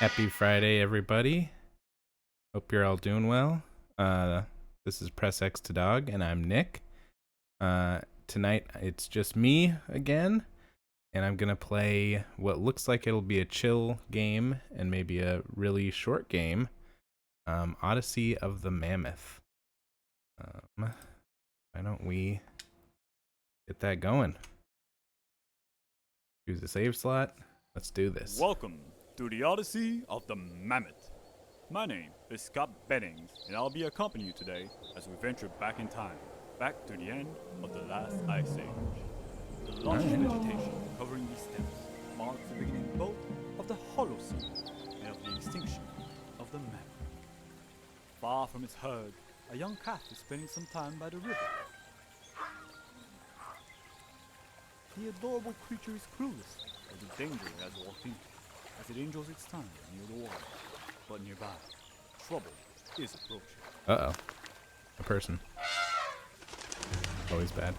Happy Friday, everybody. Hope you're all doing well. This is Press X to Dog, and I'm Nick. Tonight, it's just me again, and I'm going to play what looks like it'll be a chill game and maybe a really short game, Odyssey of the Mammoth. Why don't we get that going? Choose a save slot. Let's do this. Welcome to the Odyssey of the Mammoth. My name is Scott Bennings, and I'll be accompanying you today as we venture back in time, back to the end of the last ice age. The lush vegetation covering these steppes marks the beginning both of the Holocene and of the extinction of the Mammoth. Far from its herd, a young calf is spending some time by the river. The adorable creature is clueless of the danger it has walked into, as it enjoys its time near the water. But nearby, trouble is approaching. Uh-oh. A person. Always bad.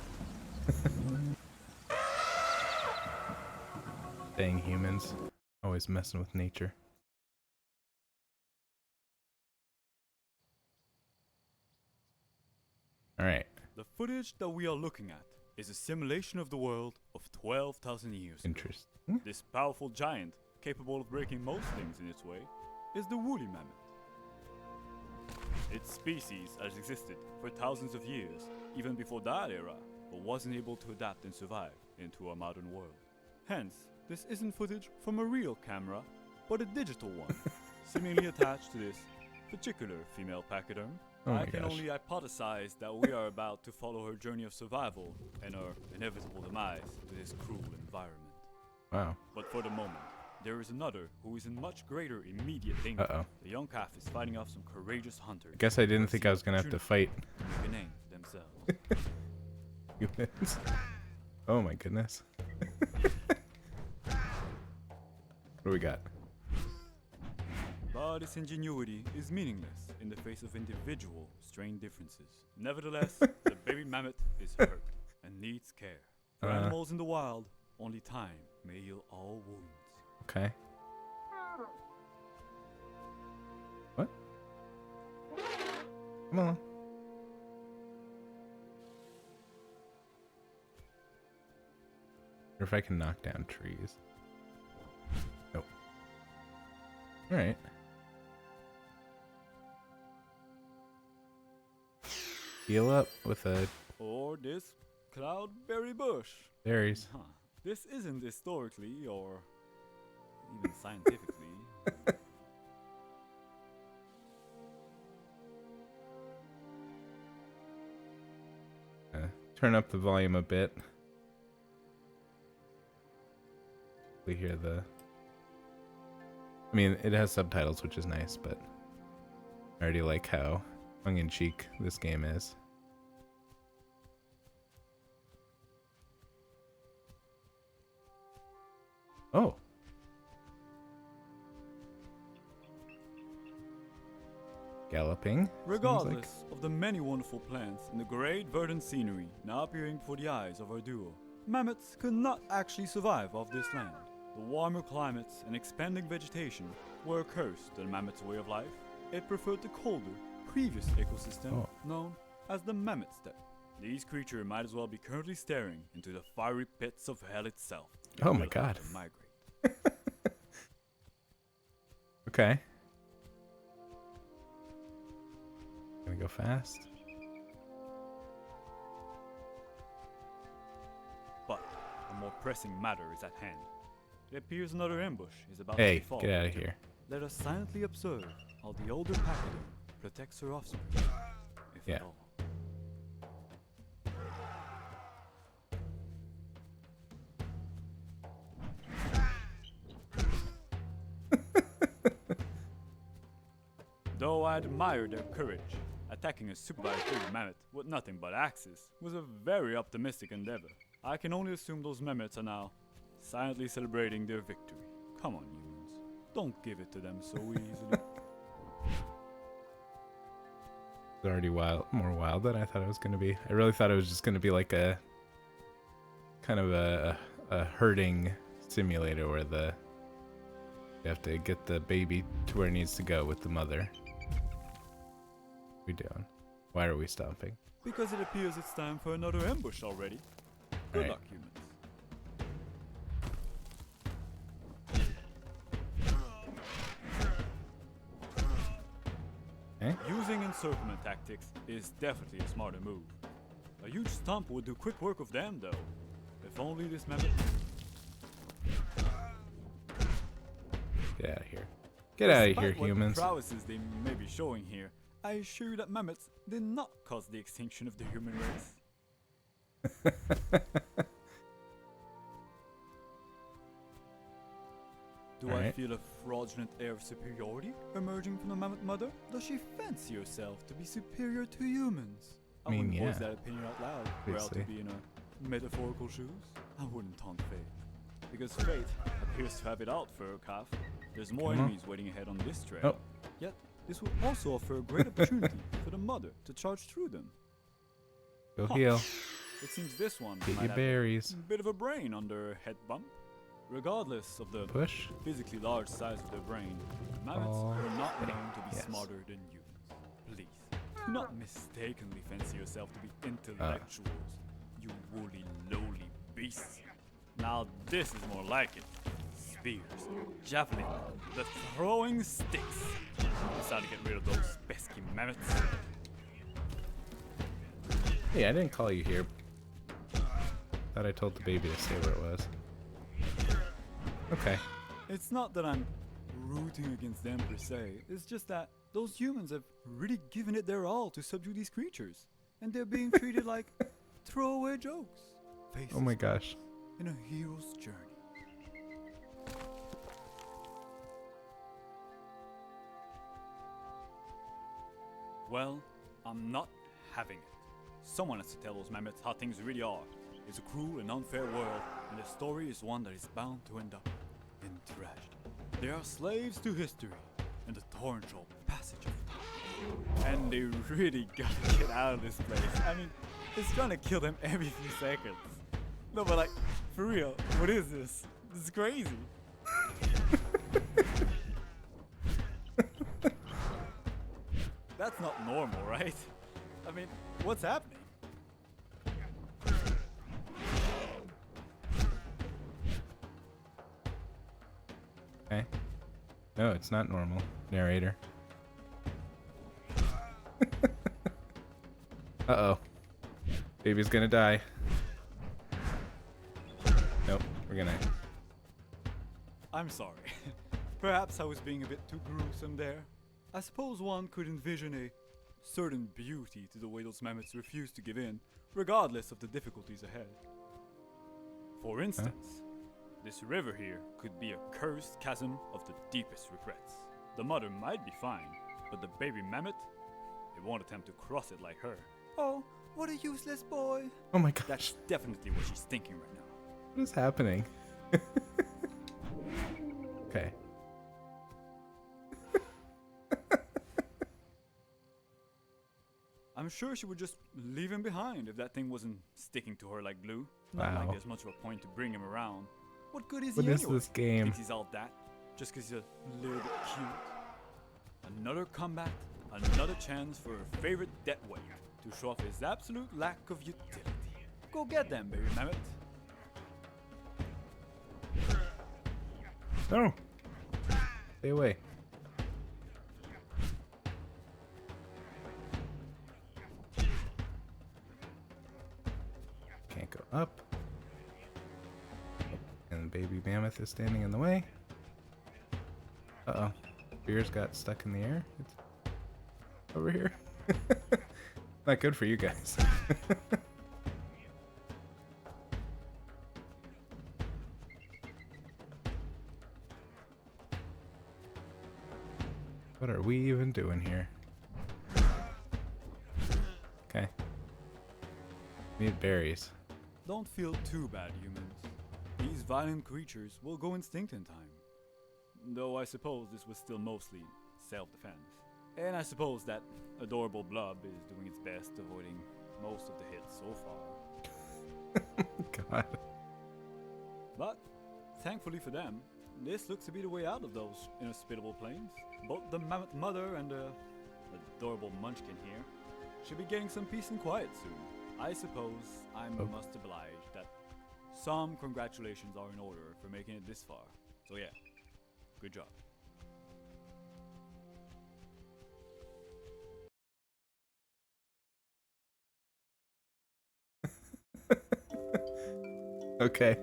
Dang humans. Always messing with nature. Alright. The footage that we are looking at is a simulation of the world of 12,000 years ago. Interesting. This powerful giant, capable of breaking most things in its way, is the woolly mammoth. Its species has existed for thousands of years, even before that era, but wasn't able to adapt and survive into our modern world. Hence, this isn't footage from a real camera, but a digital one, seemingly attached to this particular female pachyderm. Oh my I can gosh. only hypothesize that we are about to follow her journey of survival and her inevitable demise to this cruel environment. Wow. But for the moment, there is another who is in much greater immediate danger. Uh-oh. The young calf is fighting off some courageous hunters. I guess I didn't think I was gonna have to fight who can name themselves. humans. Oh my goodness. What do we got? But its ingenuity is meaningless in the face of individual strain differences. Nevertheless, the baby mammoth is hurt and needs care. For animals in the wild, only time may heal all wounds. Okay. What? Come on. Or if I can knock down trees. Nope. Alright. Heal up with a Or this cloudberry bush. berries. Huh. This isn't historically or even scientifically. Turn up the volume a bit. We hear the... I mean, it has subtitles, which is nice, but I already like how tongue-in-cheek this game is. Oh. Galloping. Regardless of the many wonderful plants and the great verdant scenery now appearing before the eyes of our duo, mammoths could not actually survive off this land. The warmer climates and expanding vegetation were a curse to the mammoth's way of life. It preferred the colder, previous ecosystem known as the mammoth steppe. These creatures might as well be currently staring into the fiery pits of hell itself. Oh my god. To migrate. Okay. Gonna go fast. But a more pressing matter is at hand. It appears another ambush is about to Hey, befall. get out of here. Let us silently observe how the older pachyderm protects her offspring, if Yeah. at all. Though I admire their courage, attacking a supervised baby mammoth with nothing but axes was a very optimistic endeavor. I can only assume those mammoths are now silently celebrating their victory. Come on, humans. Don't give it to them so easily. It's already more wild than I thought it was gonna be. I really thought it was just gonna be like a kind of a herding simulator where the You have to get the baby to where it needs to go with the mother. What we doing? Why are we stomping? Because it appears it's time for another ambush already. Good Alright. luck, humans. Okay. Using encirclement tactics is definitely a smarter move. A huge stump would do quick work of them, though. If only this mammoth... Get out of here. Get out of here, Despite what humans. prowesses they may be showing here, I assure you that mammoths did not cause the extinction of the human race. Do I Alright. feel a fraudulent air of superiority emerging from the mammoth mother? Does she fancy herself to be superior to humans? I mean, wouldn't voice yeah. that opinion out loud, were I to Obviously. be in a metaphorical shoes. I wouldn't taunt fate. Because fate appears to have it out for her calf. There's more Come on. enemies waiting ahead on this trail. Oh. Yet, this will also offer a great opportunity for the mother to charge through them. Go Huh. heal. It seems this one Get might your have berries. a bit of a brain under her head bump. Regardless of the Push. physically large size of their brain, mammoths Oh, are not okay. known to be Yes. smarter than humans. Please, do not mistakenly fancy yourself to be intellectuals, you woolly, lowly beasts. Now this is more like it. Spears, javelin, the throwing sticks. Decide to get rid of those pesky mammoths. Hey, I didn't call you here. Thought I told the baby to stay where it was. Okay. It's not that I'm rooting against them per se, it's just that those humans have really given it their all to subdue these creatures. And they're being treated like throwaway jokes. Faces Oh my gosh. in a hero's journey. Well, I'm not having it. Someone has to tell those mammoths how things really are. It's a cruel and unfair world, and the story is one that is bound to end up in tragedy. They are slaves to history and the torrential passage of time. And they really gotta get out of this place. I mean, it's trying to kill them every few seconds. No, but like, for real, what is this? This is crazy. That's not normal, right? I mean, what's happening? Okay. No, it's not normal. Narrator. Uh-oh. Baby's gonna die. Nope, we're gonna... I'm sorry. Perhaps I was being a bit too gruesome there. I suppose one could envision a certain beauty to the way those mammoths refuse to give in, regardless of the difficulties ahead. For instance, this river here could be a cursed chasm of the deepest regrets. The mother might be fine, but the baby mammoth, it won't attempt to cross it like her. Oh, what a useless boy. Oh my gosh. That's definitely what she's thinking right now. What is happening? Okay. I'm sure she would just leave him behind if that thing wasn't sticking to her like glue. Not like Wow. there's much of a point to bring him around. What good is What he is anyway? this game? Thinks he's all that just because he's a little bit cute. Another combat, another chance for her favorite debt weight to show off his absolute lack of utility. Go get them, baby mammoth. No! Stay away. Can't go up. And baby mammoth is standing in the way. Uh-oh. Spears got stuck in the air. It's over here. Not good for you guys. What are we even doing here? Okay. Need berries. Don't feel too bad, humans. These violent creatures will go extinct in time. Though I suppose this was still mostly self-defense. And I suppose that adorable blob is doing its best, avoiding most of the hits so far. God. But, thankfully for them, this looks to be the way out of those inhospitable plains. Both the mammoth mother and the adorable munchkin here should be getting some peace and quiet soon. I suppose I must oblige that some congratulations are in order for making it this far. So yeah, good job. Okay.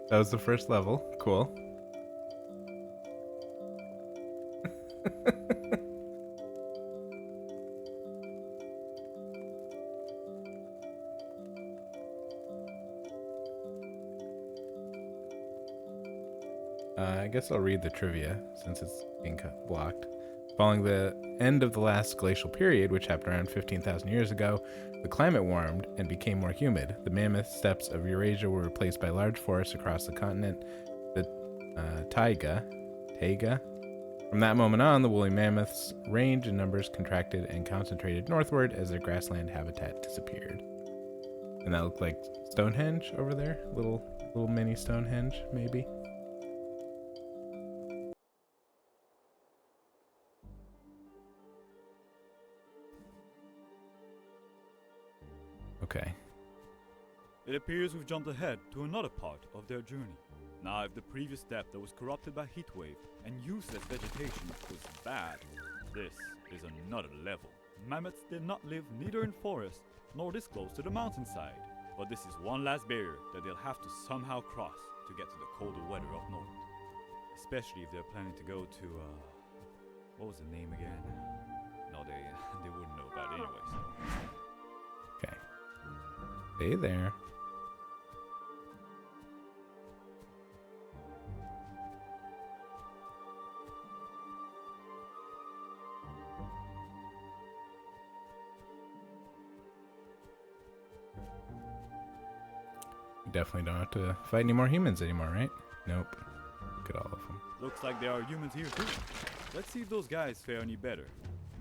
That was the first level. Cool. I guess I'll read the trivia since it's being blocked. Following the end of the last glacial period, which happened around 15,000 years ago, the climate warmed and became more humid. The mammoth steppes of Eurasia were replaced by large forests across the continent, the taiga. From that moment on, the woolly mammoths' range and numbers contracted and concentrated northward as their grassland habitat disappeared. And that looked like Stonehenge over there, little mini Stonehenge, maybe. Okay. It appears we've jumped ahead to another part of their journey. Now, if the previous depth that was corrupted by heatwave and useless vegetation was bad, this is another level. Mammoths did not live neither in forest nor this close to the mountainside, but this is one last barrier that they'll have to somehow cross to get to the colder weather up north. Especially if they're planning to go to, what was the name again? No, they wouldn't know about it anyway, so. Okay. Stay there. We definitely don't have to fight any more humans anymore, right? Nope. Look at all of them. Looks like there are humans here too. Let's see if those guys fare any better.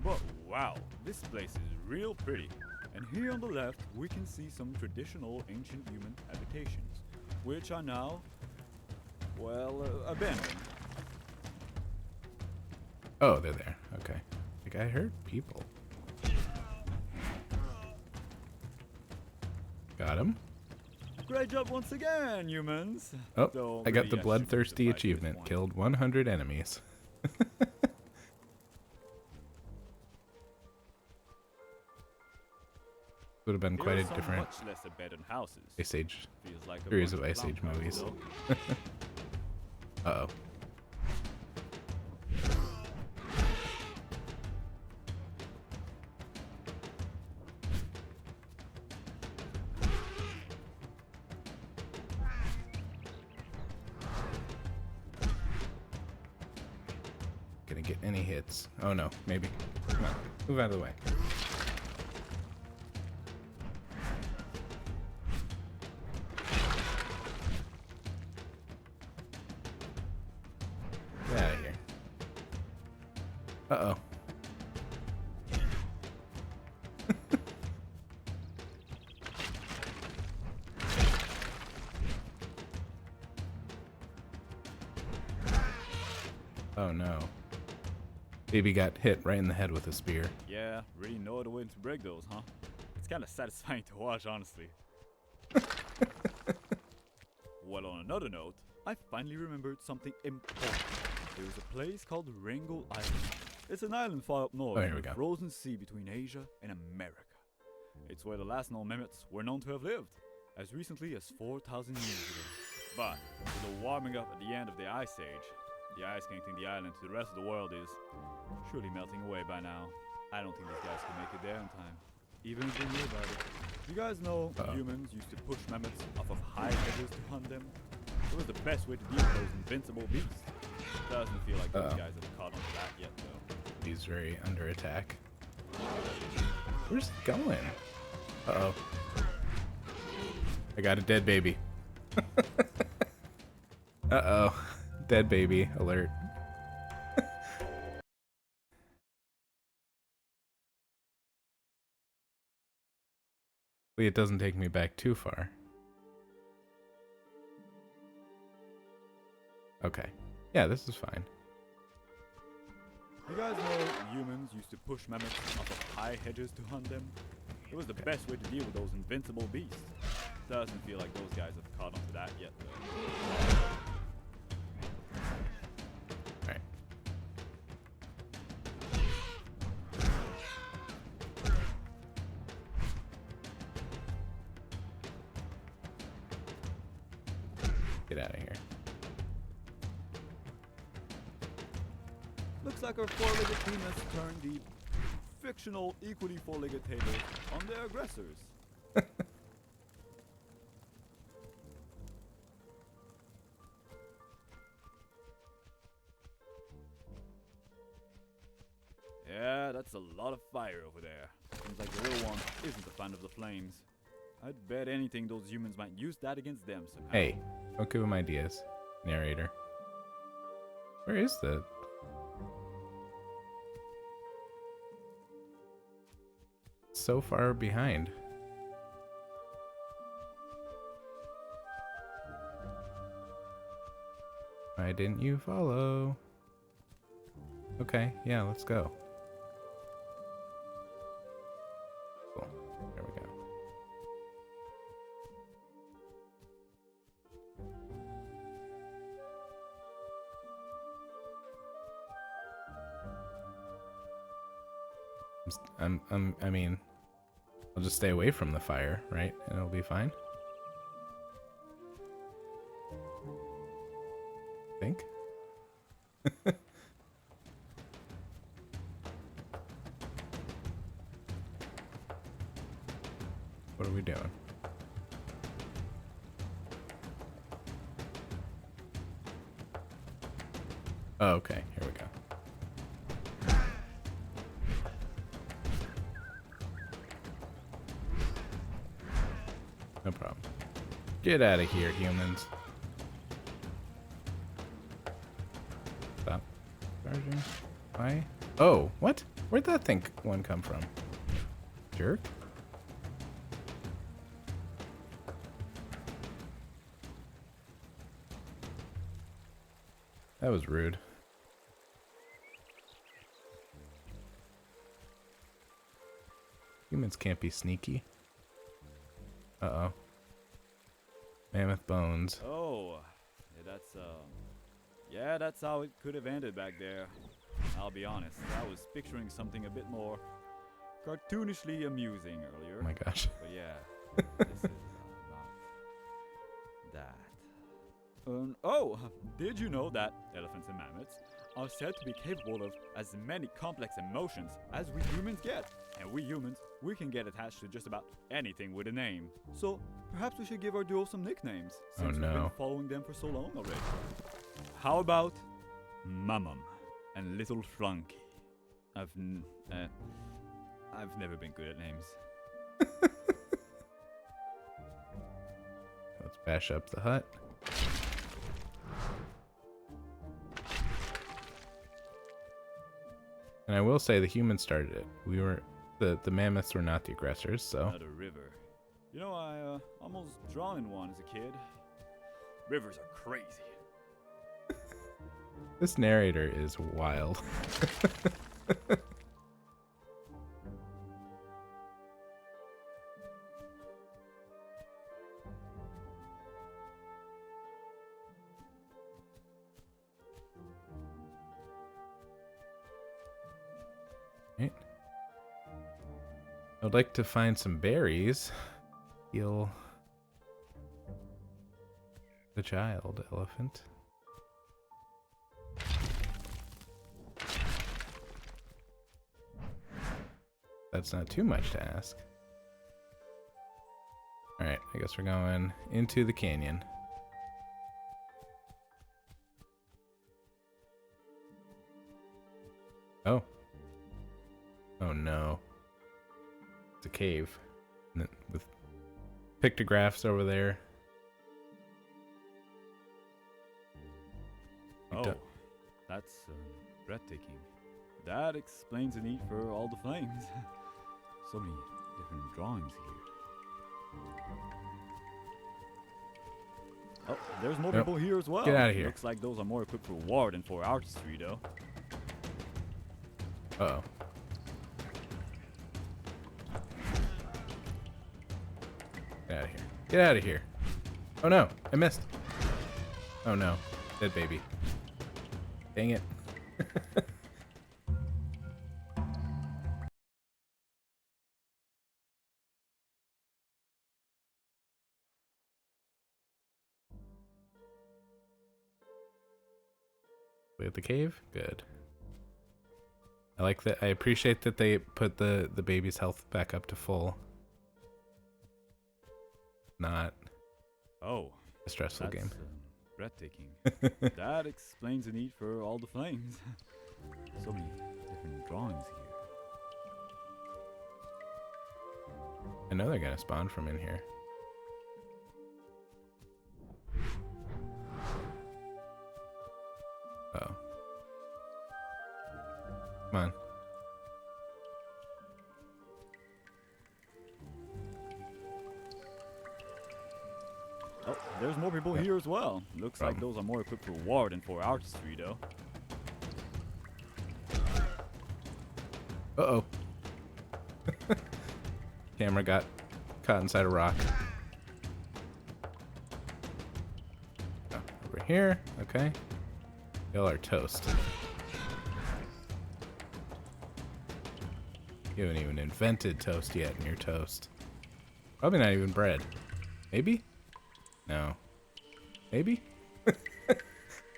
But wow, this place is real pretty. And here on the left, we can see some traditional ancient human habitations, which are now, well, abandoned. Oh, they're there. Okay. Like, I heard people. Got him. Great job once again, humans. Oh, Though, I got really, the should bloodthirsty fight this achievement. one. Killed 100 enemies. Would have been Here quite are a some different much less abandoned houses. Ice Age Feels like a series bunch of Ice Age lump movies. though. Uh-oh. Gonna get any hits. Oh no, maybe. Come on, move out of the way. Get out of here. Uh-oh. Oh no. Baby got hit right in the head with a spear. Yeah, really know the way to break those, huh? It's kind of satisfying to watch, honestly. Well, on another note, I finally remembered something important. There is a place called Ringo Island. It's an island far up north Oh, here in we the go. frozen sea between Asia and America. It's where the last known mammoths were known to have lived, as recently as 4,000 years ago. But with the warming up at the end of the Ice Age, the ice connecting the island to the rest of the world is surely melting away by now. I don't think these guys can make it there in time, even if they knew about it. You guys know humans used to push mammoths off of high hedges to hunt them? It was the best way to deal with those invincible beasts. Doesn't feel like those guys have caught on to that yet, though. He's very under attack. Where's he going? Uh-oh. I got a dead baby. Uh-oh. Dead baby alert. Hopefully it doesn't take me back too far. Okay. Yeah, this is fine. You guys know humans used to push mammoths off of high hedges to hunt them? It was the best way to deal with those invincible beasts. Doesn't feel like those guys have caught on to that yet, though. Alright. Get out of here. Looks like our four-legged team has turned the fictional equally four-legged tables on their aggressors. Yeah, that's a lot of fire over there. Seems like the real one isn't a fan of the flames. I'd bet anything those humans might use that against them somehow. Hey, don't give him ideas, narrator. Where is the... So far behind. Why didn't you follow? Okay, yeah, let's go. Cool. There we go. I mean, I'll just stay away from the fire, right? And it'll be fine. Think? What are we doing? Oh, okay. Here we go. No problem. Get out of here, humans. Stop charging. Why? Oh, what? Where'd that one come from? Jerk? That was rude. Humans can't be sneaky. Uh-oh. Mammoth bones. Oh, yeah, that's how it could have ended back there. I'll be honest, I was picturing something a bit more cartoonishly amusing earlier. Oh my gosh. But yeah, this is not that. Oh, did you know that elephants and mammoths are said to be capable of as many complex emotions as we humans get? And we humans, we can get attached to just about anything with a name. So perhaps we should give our duo some nicknames, since we've been following them for so long already. How about Mammoth and Little Flunky? I've never been good at names. Let's bash up the hut. And I will say the humans started it. The mammoths were not the aggressors, so. Not a river. You know, I almost drowned in one as a kid. Rivers are crazy. This narrator is wild. Right. I'd like to find some berries. Heal the child elephant. That's not too much to ask. Alright, I guess we're going into the canyon. Oh. Oh no. It's a cave. With pictographs over there. Oh, that's breathtaking. That explains the need for all the flames. So many different drawings here. Oh, there's more Nope. people here as well. Get outta here. Looks like those are more equipped for war than for artistry, though. Uh-oh. Get out of here. Get out of here. Oh no, I missed. Oh no, dead baby. Dang it. We at the cave? Good. I like that. I appreciate that they put the baby's health back up to full. Not Oh, a stressful that's game. breathtaking. That explains the need for all the flames. So many different drawings here. I know they're gonna spawn from in here. Oh. Come on. Oh, there's more people here as well. Looks like those are more equipped for war than for artistry, though. Uh-oh. Camera got caught inside a rock. Oh, over here. Okay. Y'all are toast. You haven't even invented toast yet, and you're toast. Probably not even bread. Maybe? No. Maybe? I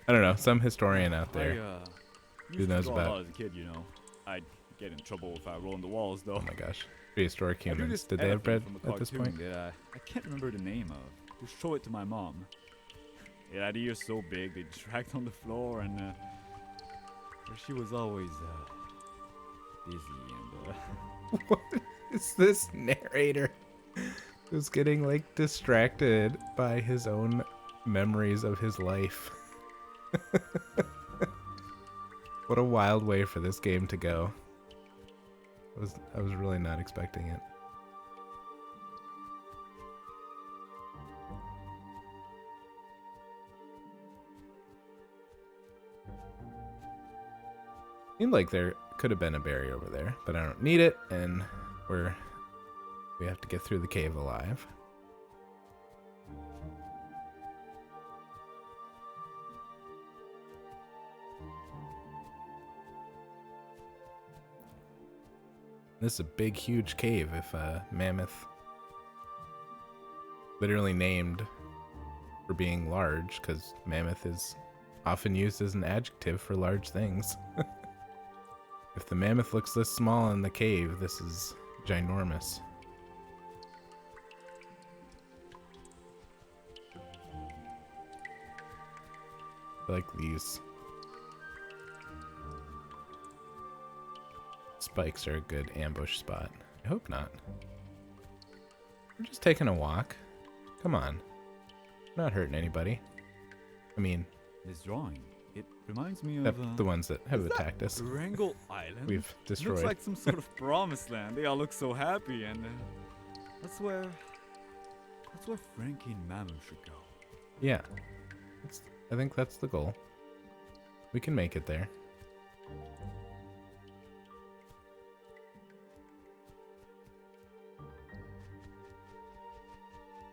don't know. Some historian out there who knows draw a lot about. as a kid, you know. I'd get in trouble if I roll on the walls, though. Oh my gosh. Prehistoric I drew humans. this Did they have bread elephant from a at this cartoon point? that I can't remember the name of. Just show it to my mom. It had ears so big they dragged on the floor, and she was always busy and. What is this narrator who's getting like distracted by his own memories of his life? What a wild way for this game to go. I was really not expecting it. Seemed like there could have been a berry over there, but I don't need it, and we have to get through the cave alive. This is a big, huge cave. If Mammoth, literally named for being large, because Mammoth is often used as an adjective for large things. If the mammoth looks this small in the cave, this is ginormous. I like these spikes are a good ambush spot. I hope not. We're just taking a walk. Come on. We're not hurting anybody. I mean, This drawing, it reminds me except of the ones that have attacked us. Wrangell Island. We've destroyed. Looks like some sort of promised land. They all look so happy, and that's where Frankie and Mammoth should go. Yeah. I think that's the goal. We can make it there.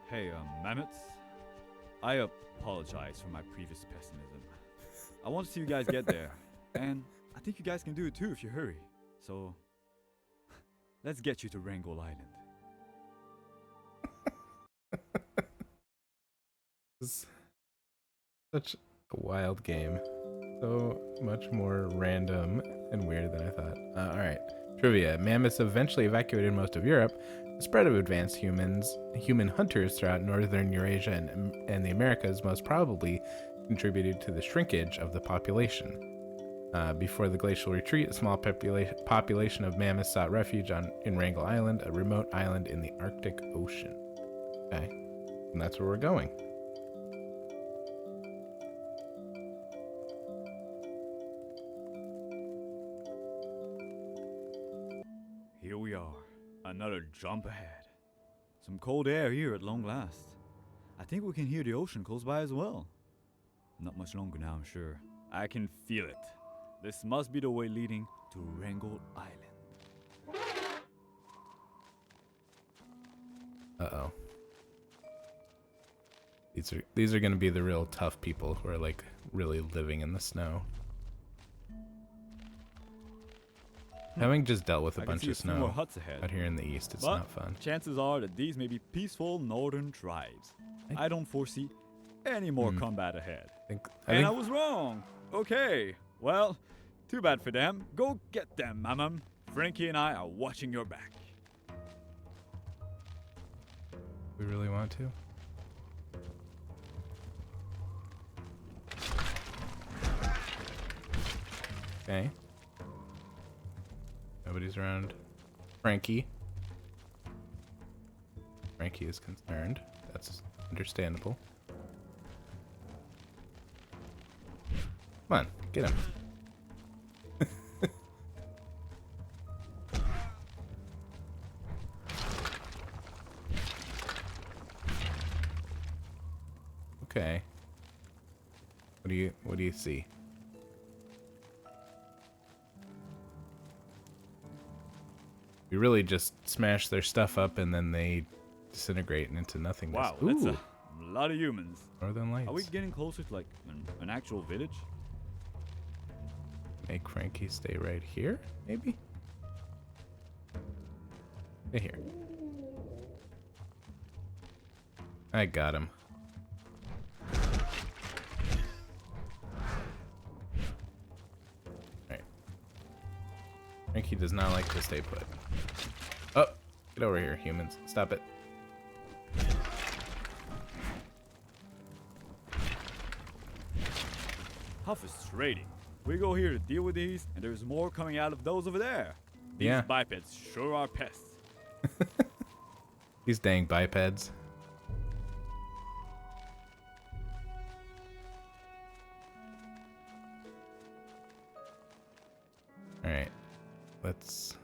Hey, Mammoths. I apologize for my previous pessimism. I want to see you guys get there, and I think you guys can do it too if you hurry. So, let's get you to Wrangell Island. This is such a wild game. So much more random and weird than I thought. Alright. Trivia. Mammoths eventually evacuated most of Europe. The spread of advanced human hunters throughout northern Eurasia and the Americas most probably contributed to the shrinkage of the population. Before the glacial retreat, a small population of mammoths sought refuge in Wrangell Island, a remote island in the Arctic Ocean. Okay. And that's where we're going. Here we are, another jump ahead. Some cold air here at long last. I think we can hear the ocean close by as well. Not much longer now, I'm sure. I can feel it. This must be the way leading to Wrangel Island. Uh-oh. These are going to be the real tough people who are like really living in the snow. Having just dealt with a bunch of snow more huts ahead. out here in the east, it's But not fun. chances are that these may be peaceful northern tribes. I don't foresee any more combat ahead. I was wrong. Okay, well, too bad for them. Go get them, Mammoth. Frankie and I are watching your back. We really want to? Okay. Nobody's around. Frankie. Frankie is concerned. That's understandable. Come on, get him. Okay. What do you see? We really just smash their stuff up and then they disintegrate into nothingness. Wow, Ooh, that's a lot of humans. Northern Lights. Are we getting closer to like an actual village? Make Frankie stay right here, maybe? Stay here. I got him. Alright. Frankie does not like to stay put. Oh! Get over here, humans. Stop it. How frustrating. We go here to deal with these, and there's more coming out of those over there. These Yeah. bipeds sure are pests. These dang bipeds. Alright. Let's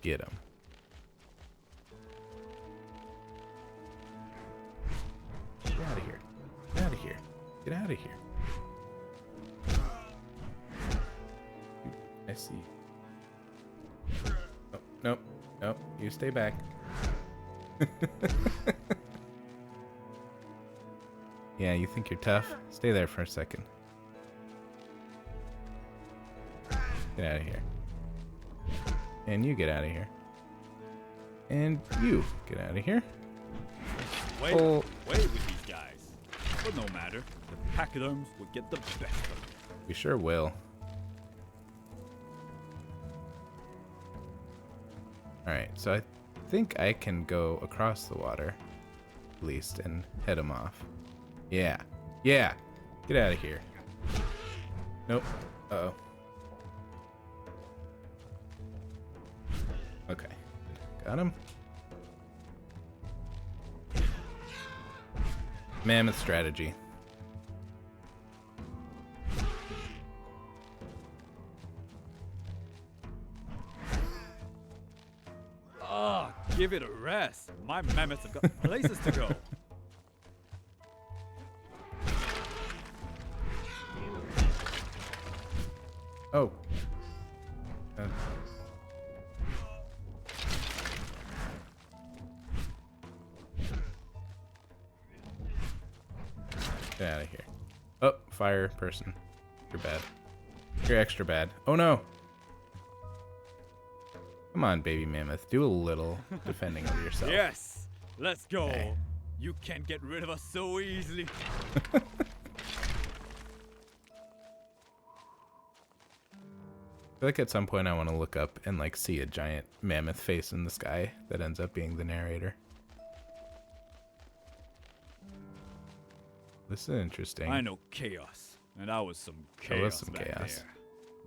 get him. Get out of here. Get out of here. Get out of here. I see. Oh, nope. Nope. You stay back. Yeah, you think you're tough? Stay there for a second. Get out of here. And you get out of here. And you get out of here. Wait with these guys. But no matter, the pachyderms will get the best of them. We sure will. Alright, so I think I can go across the water, at least, and head him off. Yeah. Yeah! Get out of here. Nope. Uh-oh. Okay. Got him. Mammoth strategy. Ah, give it a rest. My mammoths have got places to go. Oh. Get out of here. Oh, fire person. You're bad. You're extra bad. Oh no! Come on, baby mammoth. Do a little defending of yourself. Yes, let's go. Okay. You can't get rid of us so easily. I feel like at some point I want to look up and like see a giant mammoth face in the sky that ends up being the narrator. This is interesting. I know chaos, and that was some chaos. There was some back chaos. there.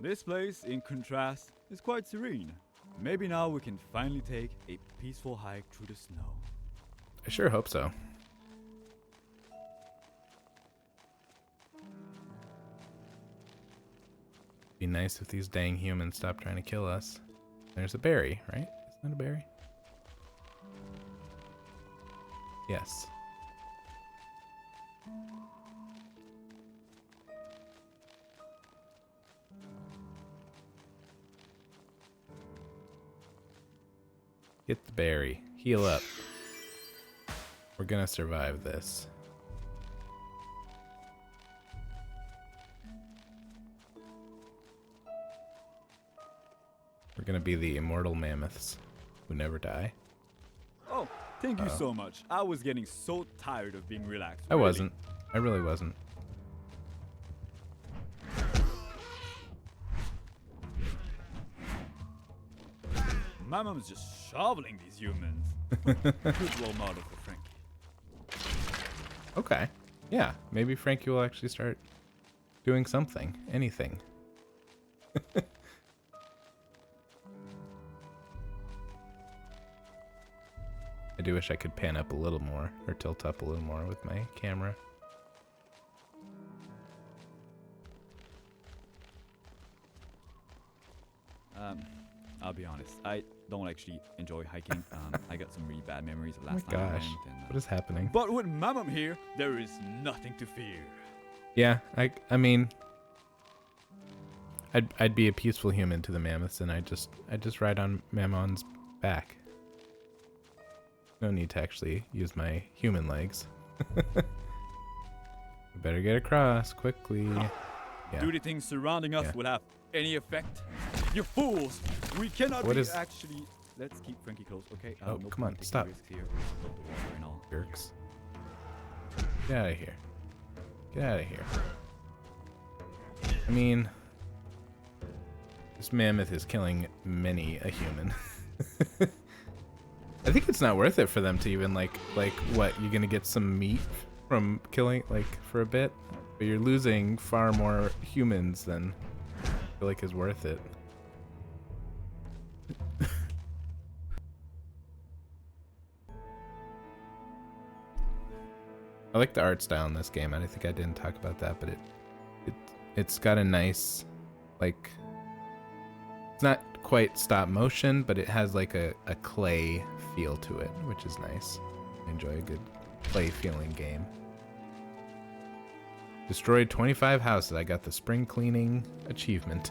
This place, in contrast, is quite serene. Maybe now we can finally take a peaceful hike through the snow. I sure hope so. Be nice if these dang humans stop trying to kill us. There's a berry, right? Isn't that a berry? Yes. Get the berry. Heal up. We're gonna survive this. We're gonna be the immortal mammoths who never die. Oh, thank you so much. I was getting so tired of being relaxed. I wasn't. I really wasn't. My mom's just shoveling these humans. Good role model for Frankie. Okay. Yeah, maybe Frankie will actually start doing something. Anything. I do wish I could pan up a little more, or tilt up a little more with my camera. I'll be honest. I don't actually enjoy hiking. I got some really bad memories of Oh my last time. I gosh, went, and, what is happening? But with Mammoth here, there is nothing to fear. Yeah, I mean, I'd be a peaceful human to the mammoths, and I'd just ride on Mammon's back. No need to actually use my human legs. We better get across quickly. Yeah. Do the things surrounding us will have any effect? You fools! We cannot actually. Let's keep Frankie close, okay? Oh, no come on, taking stop. risks here. Stop the water and all. Jerks. Get out of here. Get out of here. I mean, this mammoth is killing many a human. I think it's not worth it for them to even like what, you're gonna get some meat from killing for a bit, but you're losing far more humans than I feel like is worth it. I like the art style in this game. I think I didn't talk about that, but it's got a nice, like, it's not quite stop motion, but it has like a clay feel to it, which is nice. I enjoy a good clay feeling game. Destroyed 25 houses. I got the spring cleaning achievement.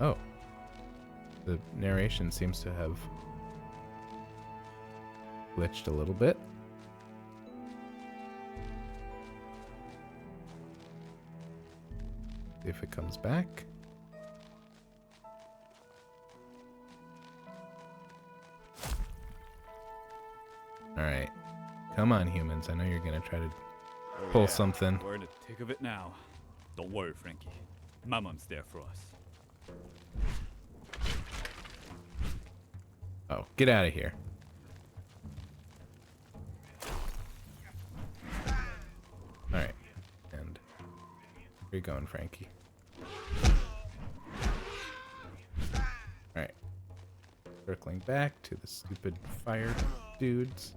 Oh. The narration seems to have glitched a little bit. See if it comes back. Alright. Come on, humans. I know you're gonna try to pull something. We're in the thick of it now. Don't worry, Frankie. My mom's there for us. Oh, get out of here. Alright. And where you going, Frankie? Alright. Circling back to the stupid fire dudes.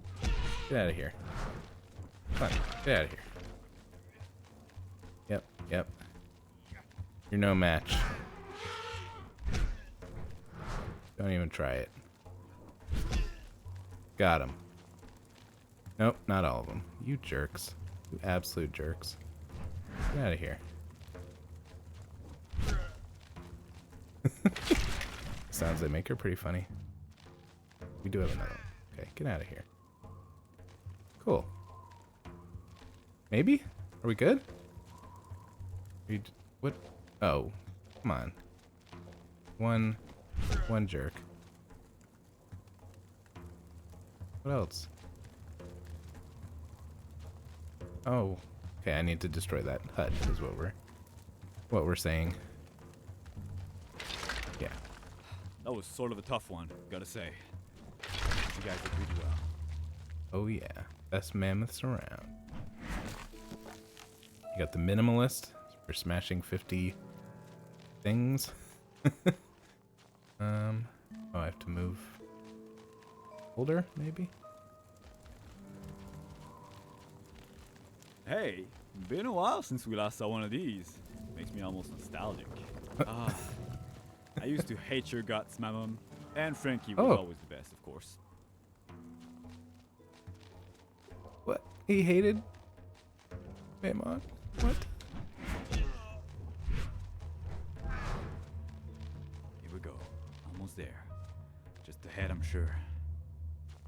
Get out of here. Come on, get out of here. Yep. You're no match. Don't even try it. Got him. Nope, not all of them. You jerks. You absolute jerks. Get out of here. Sounds they make her pretty funny. We do have another one. Okay, get out of here. Cool. Maybe? Are we good? What? Oh, come on. One jerk. What else? Oh, okay. I need to destroy that hut. Is what we're saying. Yeah. That was sort of a tough one, gotta say. You guys did really well. Oh yeah, best mammoths around. You got the minimalist for smashing 50 things. Oh, I have to move. Older, maybe? Hey, been a while since we last saw one of these. Makes me almost nostalgic. I used to hate your guts, my mom. And Frankie was Oh. always the best, of course. What? He hated Mammoth? What? Here we go. Almost there. Just ahead, I'm sure.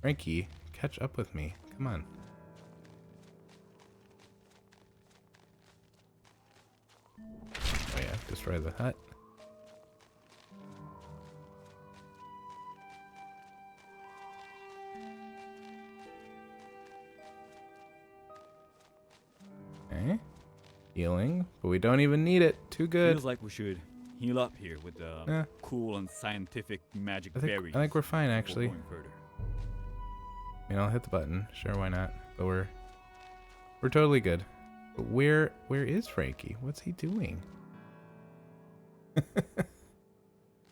Frankie, catch up with me. Come on. Oh yeah, destroy the hut. Okay. Healing, but we don't even need it. Too good. Feels like we should heal up here with the Yeah. cool and scientific magic I berries. think we're fine before actually. going further. I mean, I'll hit the button. Sure, why not? But we're totally good. But where is Frankie? What's he doing?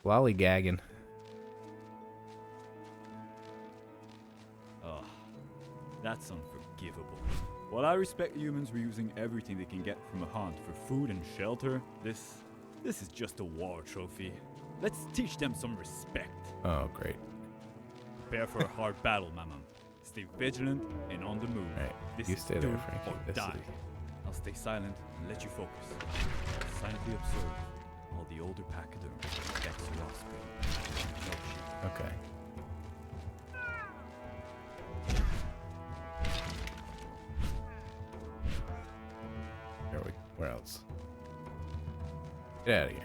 Lollygagging. Oh, that's unforgivable. While I respect humans reusing everything they can get from a hunt for food and shelter, this is just a war trophy. Let's teach them some respect. Oh, great. Prepare for a hard battle, Mammoth. Stay vigilant and on the move. Right, This you is stay do there, Frankie. or This die. is- I'll stay silent and let you focus. Silently observe while the older pachyderm protects your offspring. No shooting. Okay. Where else? Get out of here.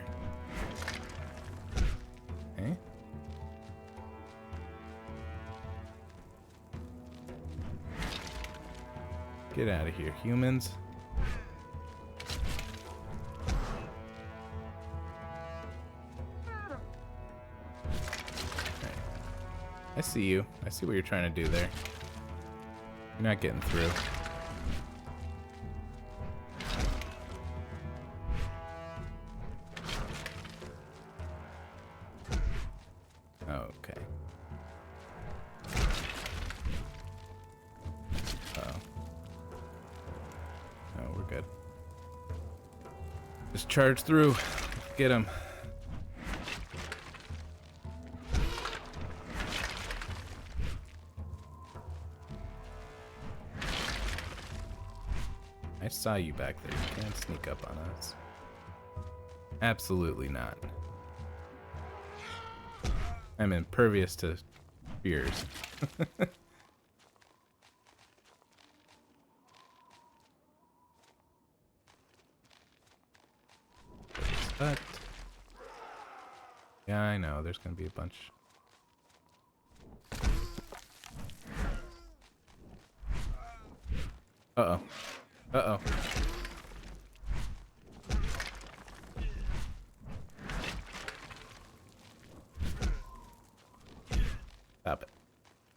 Okay. Get out of here, humans. Okay. I see you. I see what you're trying to do there. You're not getting through. Okay. Uh-oh. No, we're good. Just charge through. Get him. I saw you back there. You can't sneak up on us. Absolutely not. I'm impervious to fears. But yeah, I know. There's gonna be a bunch. Uh-oh. Uh-oh. Stop it.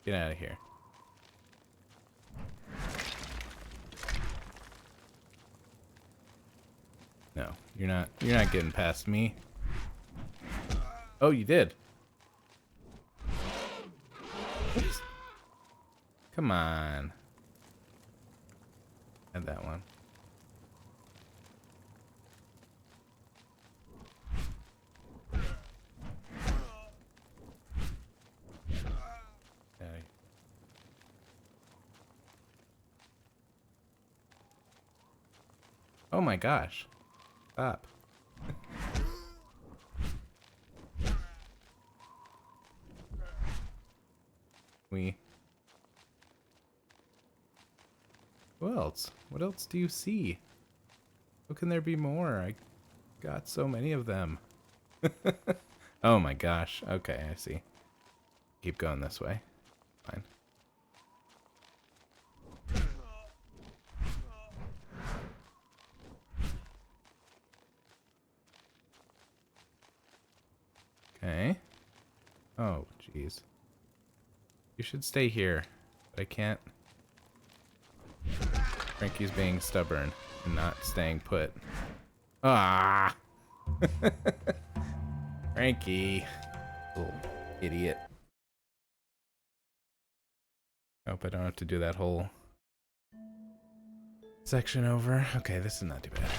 Get out of here. No, you're not getting past me. Oh, you did. Oops. Come on. Had that one. Okay. Oh my gosh. Stop. Who else? What else do you see? How can there be more? I got so many of them. Oh my gosh. Okay, I see. Keep going this way. Fine. Okay. Oh, jeez. You should stay here, but I can't. Frankie's being stubborn and not staying put. Ah! Frankie. Little idiot. Hope I don't have to do that whole section over. Okay, this is not too bad.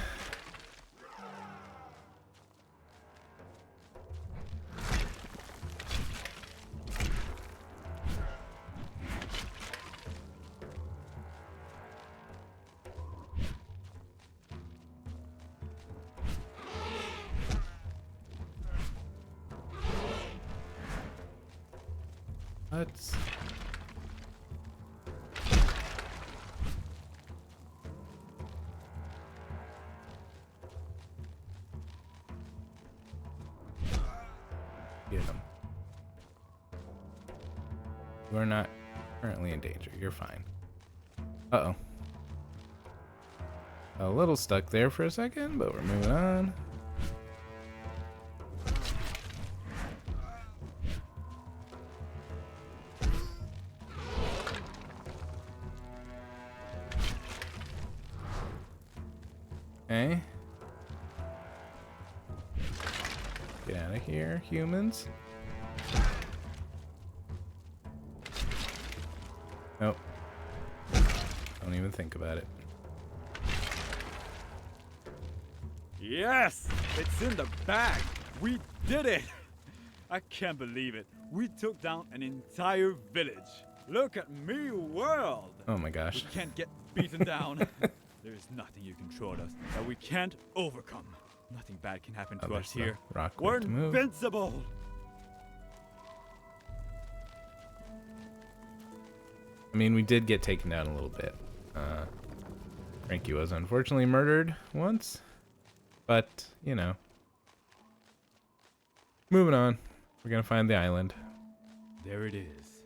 Let's... Get him. You are not currently in danger. You're fine. Uh-oh. A little stuck there for a second, but we're moving on. Okay. Get out of here, humans. Nope. Don't even think about it. Yes! It's in the bag! We did it! I can't believe it. We took down an entire village. Look at me, world! Oh my gosh. We can't get beaten down. There is nothing you can throw at us that we can't overcome. Nothing bad can happen to us there's here. the rock We're to move. invincible! I mean, we did get taken down a little bit. Frankie was unfortunately murdered once. But, you know. Moving on. We're gonna find the island. There it is.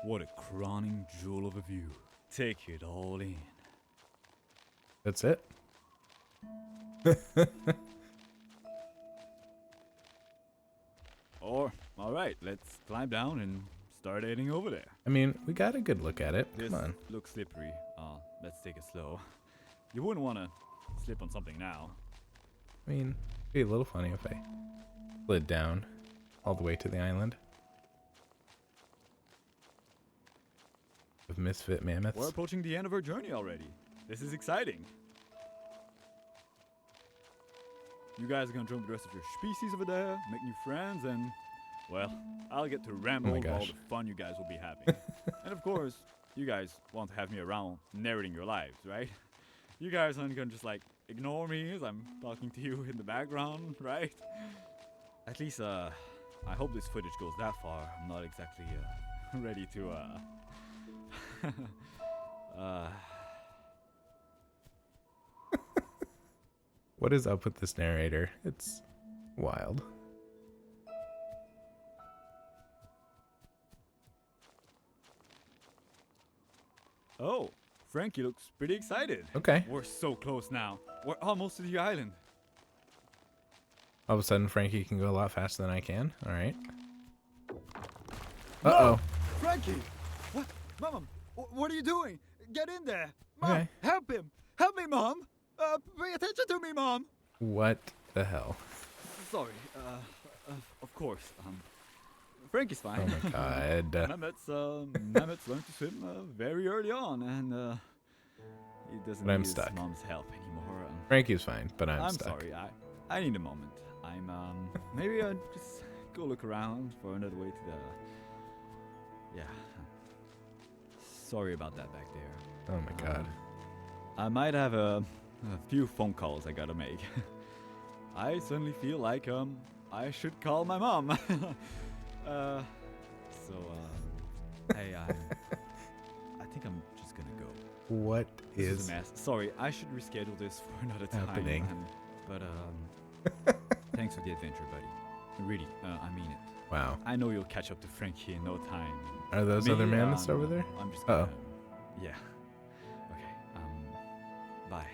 What a crowning jewel of a view. Take it all in. That's it? Alright, let's climb down and start heading over there. I mean, we got a good look at it. This Come on. looks slippery. Let's take it slow. You wouldn't want to slip on something now. I mean, it'd be a little funny if I slid down all the way to the island. With misfit mammoths. We're approaching the end of our journey already. This is exciting. You guys are gonna join the rest of your species over there, make new friends, and, well, I'll get to ramble over all gosh. the fun you guys will be having. And of course, you guys want to have me around narrating your lives, right? You guys aren't gonna just, like, ignore me as I'm talking to you in the background, right? At least, I hope this footage goes that far. I'm not exactly, ready to, What is up with this narrator? It's wild. Oh, Frankie looks pretty excited. Okay. We're so close now. We're almost to the island. All of a sudden, Frankie can go a lot faster than I can. All right. No! Uh-oh. Frankie! What? Mom, what are you doing? Get in there! Mom, Okay. help him! Help me, Mom! Pay attention to me, Mom! What the hell? Sorry, of course, Frankie's fine. Oh my god. Mammoths learned to swim very early on, and he doesn't But I'm need stuck. his mom's help anymore. Frankie's fine, but I'm stuck. sorry, I need a moment. I'm, maybe I'll just go look around for another way to the... Yeah. Sorry about that back there. Oh my god. I might have a few phone calls I gotta make. I suddenly feel like, I should call my mom. Hey, I think I'm just gonna go. What This is is a mess. Sorry, I should reschedule this for another time. happening? But thanks for the adventure, buddy. Really, I mean it. Wow. I know you'll catch up to Frankie in no time. Are those Me, other mammoths over there? I'm just Uh-oh. gonna... Yeah. Okay, bye.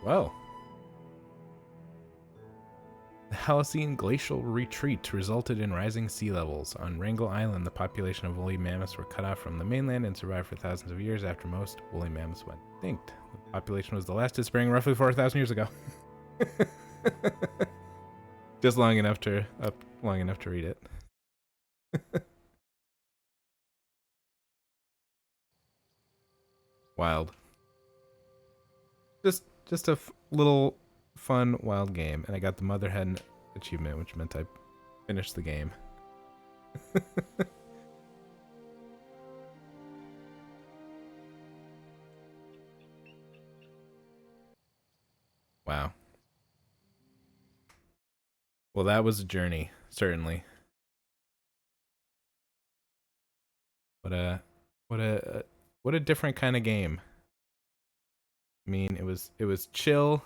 Well. The Holocene glacial retreat resulted in rising sea levels. On Wrangel Island, the population of woolly mammoths were cut off from the mainland and survived for thousands of years after most woolly mammoths went extinct. The population was the last to spring roughly 4,000 years ago. Just long enough to read it. Wild. Just a little fun, wild game. And I got the Mother Hen achievement, which meant I finished the game. Wow. Well, that was a journey, certainly. What a what a what a different kind of game. I mean, it was chill,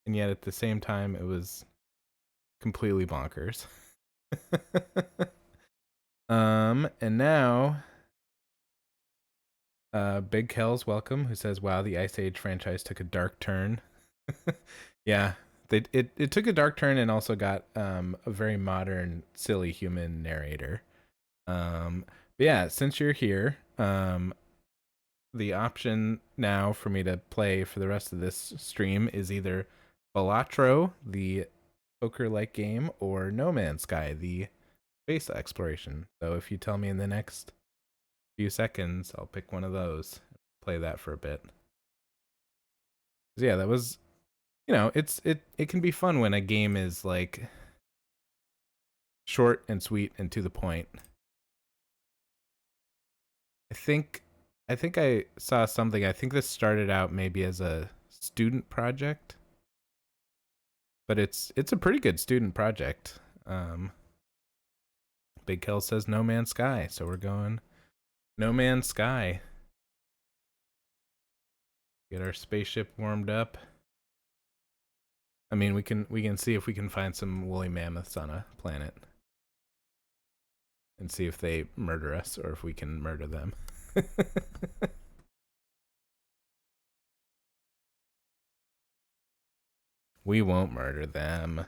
and yet at the same time it was completely bonkers. And now Big Kel's welcome, who says, "Wow, the Ice Age franchise took a dark turn." Yeah, it took a dark turn and also got a very modern, silly human narrator. But yeah, since you're here, the option now for me to play for the rest of this stream is either Balatro, the poker-like game, or No Man's Sky, the space exploration. So if you tell me in the next few seconds, I'll pick one of those, play that for a bit. Yeah, that was, it can be fun when a game is like short and sweet and to the point. I think I saw something. I think this started out maybe as a student project, but it's a pretty good student project. Big Kel says No Man's Sky, so we're going No Man's Sky. Get our spaceship warmed up. I mean, we can see if we can find some woolly mammoths on a planet and see if they murder us or if we can murder them. We won't murder them.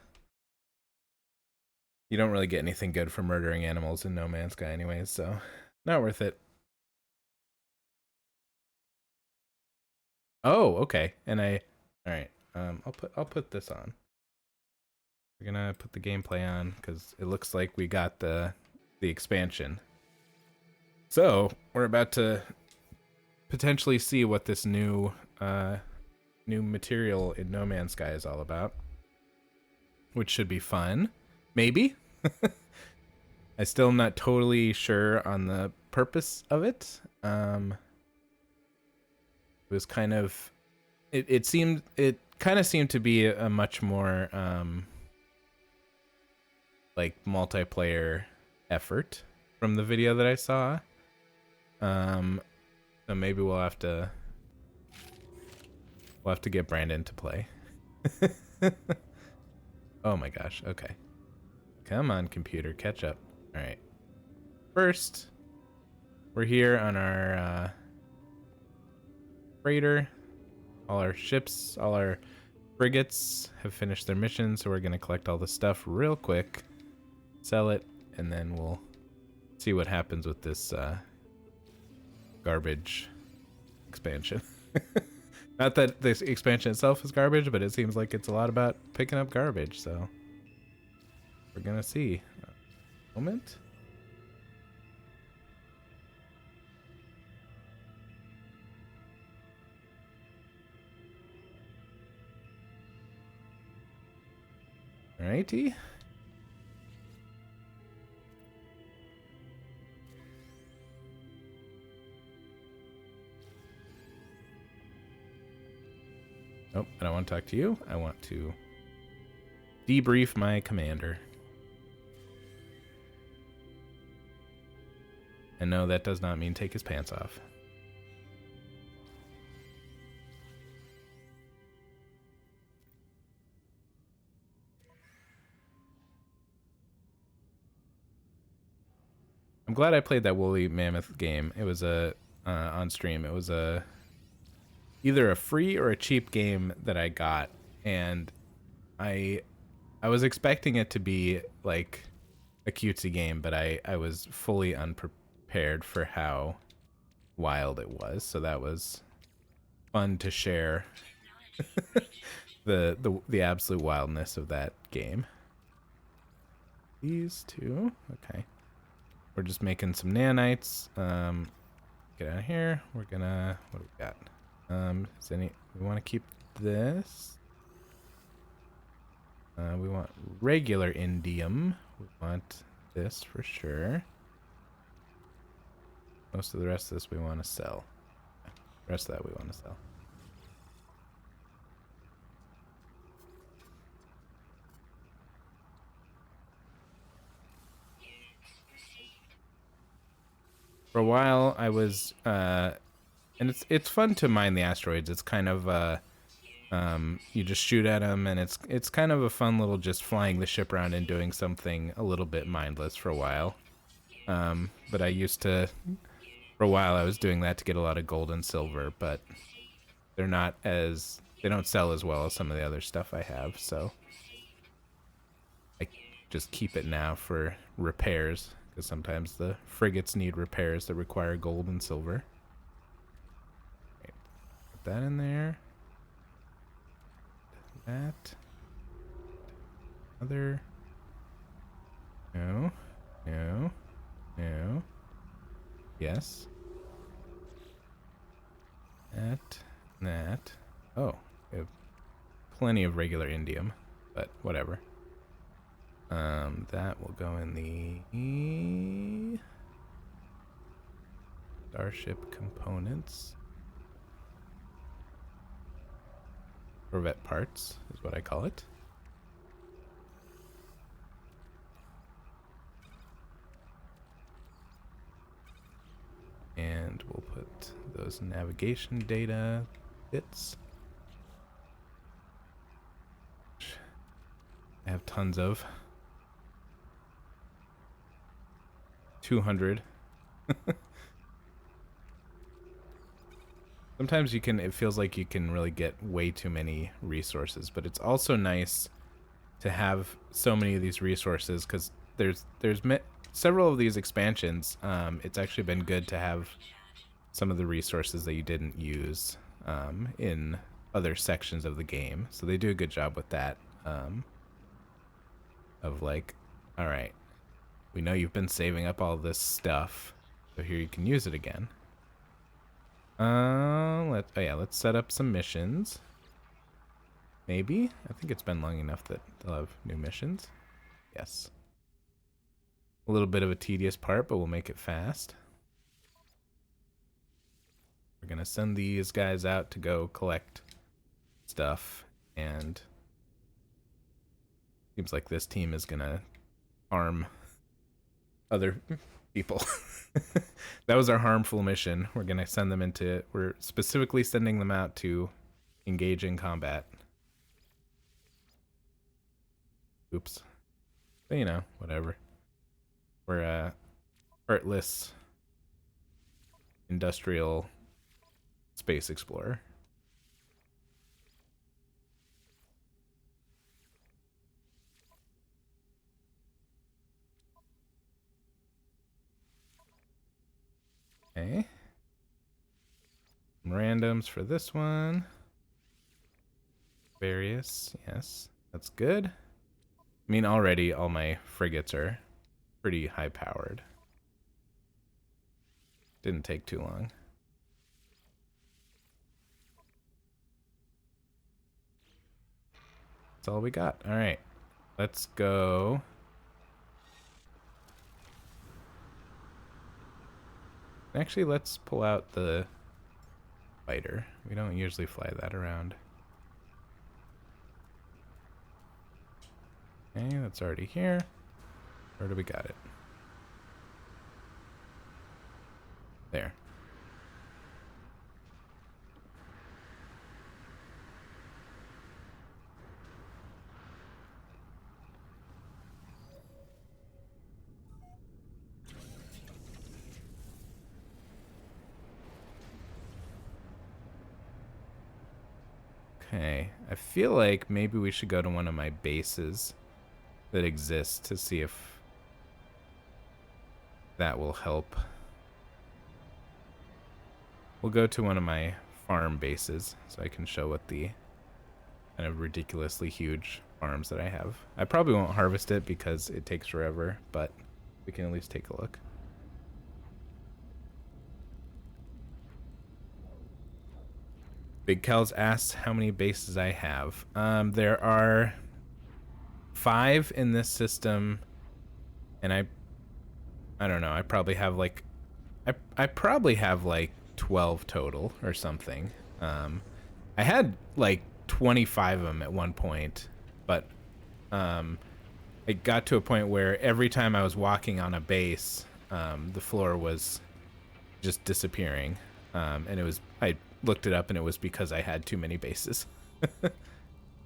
You don't really get anything good for murdering animals in No Man's Sky anyways, so not worth it. Oh, okay. And all right. I'll put this on. We're gonna put the gameplay on because it looks like we got the expansion. So we're about to potentially see what this new material in No Man's Sky is all about, which should be fun. Maybe. I still am not totally sure on the purpose of it. It was kind of, it kind of seemed to be a much more like multiplayer effort from the video that I saw. So maybe we'll have to get Brandon to play. Oh my gosh. Okay. Come on, computer, catch up. All right. First, we're here on our freighter. All our ships, all our frigates have finished their mission, so we're gonna collect all the stuff real quick, sell it, and then we'll see what happens with this garbage expansion. Not that this expansion itself is garbage, but it seems like it's a lot about picking up garbage, so we're gonna see. Moment. Alrighty. Nope, I don't want to talk to you. I want to debrief my commander. And no, that does not mean take his pants off. I'm glad I played that woolly mammoth game. It was on stream. It was either a free or a cheap game that I got, and I was expecting it to be like a cutesy game, but I was fully unprepared for how wild it was. So that was fun to share the absolute wildness of that game. These two, okay. We're just making some nanites. Get out of here. We're gonna, what do we got? We want to keep this. We want regular indium. We want this for sure. Most of the rest of this we want to sell. The rest of that we want to sell. For a while, I was, and it's fun to mine the asteroids. It's kind of, you just shoot at them, and it's kind of a fun little just flying the ship around and doing something a little bit mindless for a while. But I used to, for a while, I was doing that to get a lot of gold and silver, but they don't sell as well as some of the other stuff I have, so I just keep it now for repairs, because sometimes the frigates need repairs that require gold and silver. Right, put that in there. That. Other. No. No. No. Yes. That. That. Oh, we have plenty of regular indium, but whatever. That will go in the Starship components. Corvette parts is what I call it. And we'll put those navigation data bits. I have tons of. 200. Sometimes it feels like you can really get way too many resources, but it's also nice to have so many of these resources, because there's several of these expansions. It's actually been good to have some of the resources that you didn't use in other sections of the game. So they do a good job with that. Of like, all right, we know you've been saving up all this stuff, so here you can use it again. Let's set up some missions. Maybe? I think it's been long enough that they'll have new missions. Yes. A little bit of a tedious part, but we'll make it fast. We're gonna send these guys out to go collect stuff, and seems like this team is gonna harm other people. That was our harmful mission. We're gonna send them we're specifically sending them out to engage in combat. Oops. But you know, whatever. We're a heartless industrial space explorer. Okay. Randoms for this one. Various, yes. That's good. I mean, already all my frigates are pretty high powered. Didn't take too long. That's all we got. All right. Let's go. Actually, let's pull out the fighter. We don't usually fly that around. Okay, that's already here. Where do we got it? There. Okay, I feel like maybe we should go to one of my bases that exists to see if that will help. We'll go to one of my farm bases so I can show what the kind of ridiculously huge farms that I have. I probably won't harvest it because it takes forever, but we can at least take a look. Big Cal's asks how many bases I have. There are 5 in this system, and I don't know. I probably have like I probably have like 12 total or something. I had like 25 of them at one point, but it got to a point where every time I was walking on a base, the floor was just disappearing. And it was, I looked it up and it was because I had too many bases.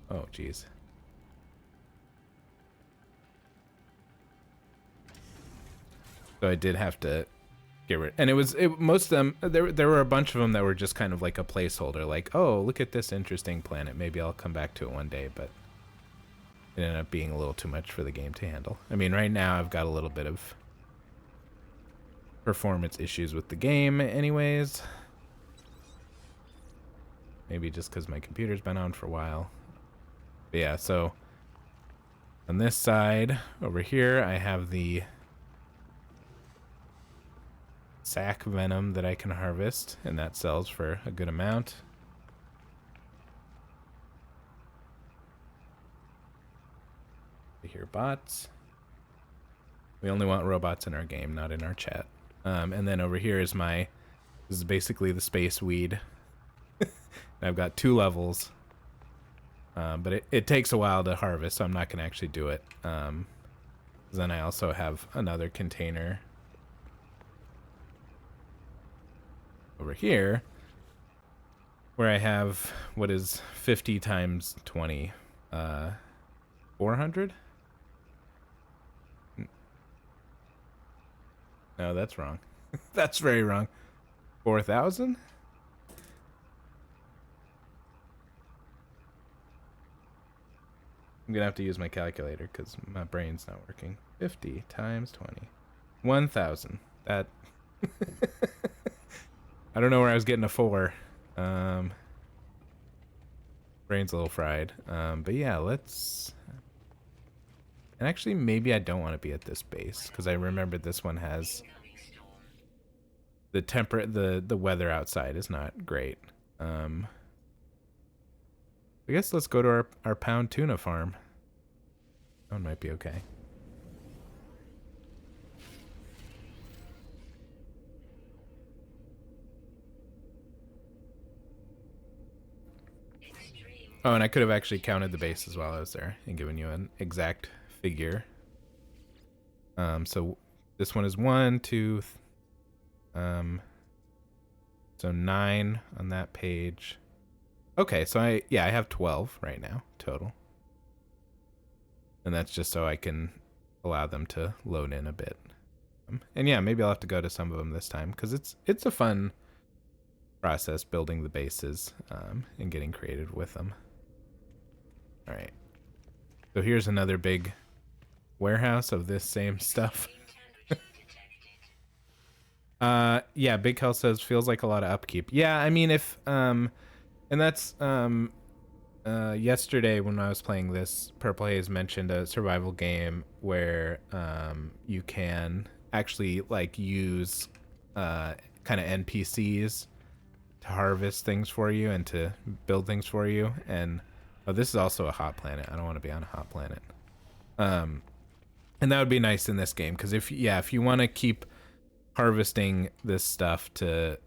Oh, geez. So I did have to get rid. And most of them, there were a bunch of them that were just kind of like a placeholder. Like, oh, look at this interesting planet. Maybe I'll come back to it one day. But it ended up being a little too much for the game to handle. I mean, right now I've got a little bit of performance issues with the game anyways. Maybe just because my computer's been on for a while. But yeah, so on this side over here, I have the sac venom that I can harvest, and that sells for a good amount. I hear bots. We only want robots in our game, not in our chat. And then over here is this is basically the space weed. I've got 2 levels. But it takes a while to harvest, so I'm not going to actually do it. Then I also have another container over here where I have what is 50 times 20, 400? No, that's wrong. That's very wrong. 4,000? I'm gonna have to use my calculator because my brain's not working. 50 times 20. 1,000. That... I don't know where I was getting a 4. Brain's a little fried. But yeah, let's... And actually, maybe I don't want to be at this base because I remember this one has... The weather outside is not great. I guess let's go to our pound tuna farm. That one might be okay. Oh, and I could have actually counted the bases while I was there and given you an exact figure. So this one is 1, 2, so 9 on that page. Okay, so I have 12 right now total. And that's just so I can allow them to load in a bit. And yeah, maybe I'll have to go to some of them this time because it's a fun process building the bases and getting creative with them. All right. So here's another big warehouse of this same stuff. Yeah, Big Hell says feels like a lot of upkeep. Yeah, I mean if and that's yesterday when I was playing this, Purple Haze mentioned a survival game where you can actually like use kind of NPCs to harvest things for you and to build things for you. And oh, this is also a hot planet. I don't want to be on a hot planet. And that would be nice in this game because if you want to keep harvesting this stuff to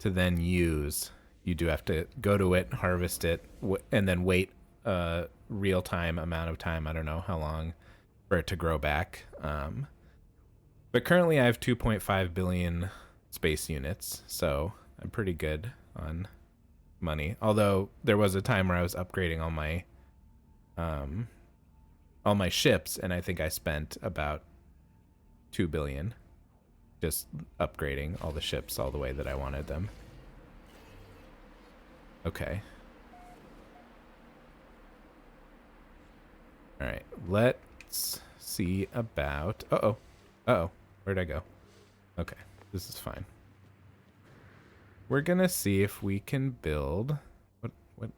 then use, you do have to go to it, harvest it, and then wait a real-time amount of time. I don't know how long for it to grow back. But currently I have 2.5 billion space units, so I'm pretty good on money. Although there was a time where I was upgrading all my ships, and I think I spent about 2 billion just upgrading all the ships all the way that I wanted them. Okay. All right, let's see about... Uh-oh. Where'd I go? Okay, this is fine. We're gonna see if we can build... What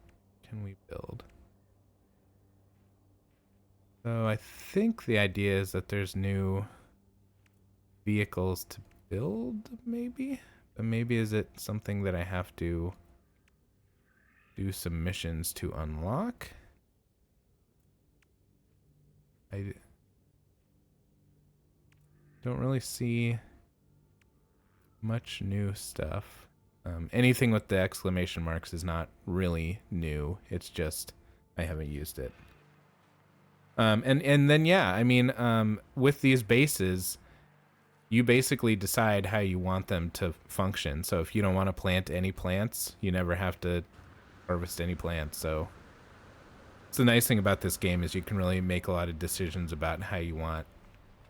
can we build? So I think the idea is that there's new vehicles to build, maybe? But maybe is it something that I have to do some missions to unlock? I don't really see much new stuff. Anything with the exclamation marks is not really new. It's just I haven't used it. And then yeah, I mean, with these bases, you basically decide how you want them to function. So if you don't want to plant any plants, you never have to harvest any plants. So it's the nice thing about this game is you can really make a lot of decisions about how you want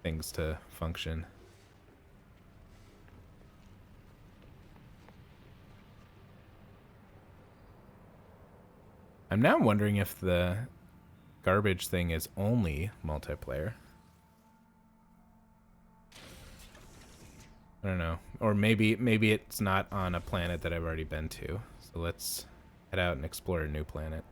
things to function. I'm now wondering if the garbage thing is only multiplayer. I don't know. Or maybe it's not on a planet that I've already been to. So let's head out and explore a new planet.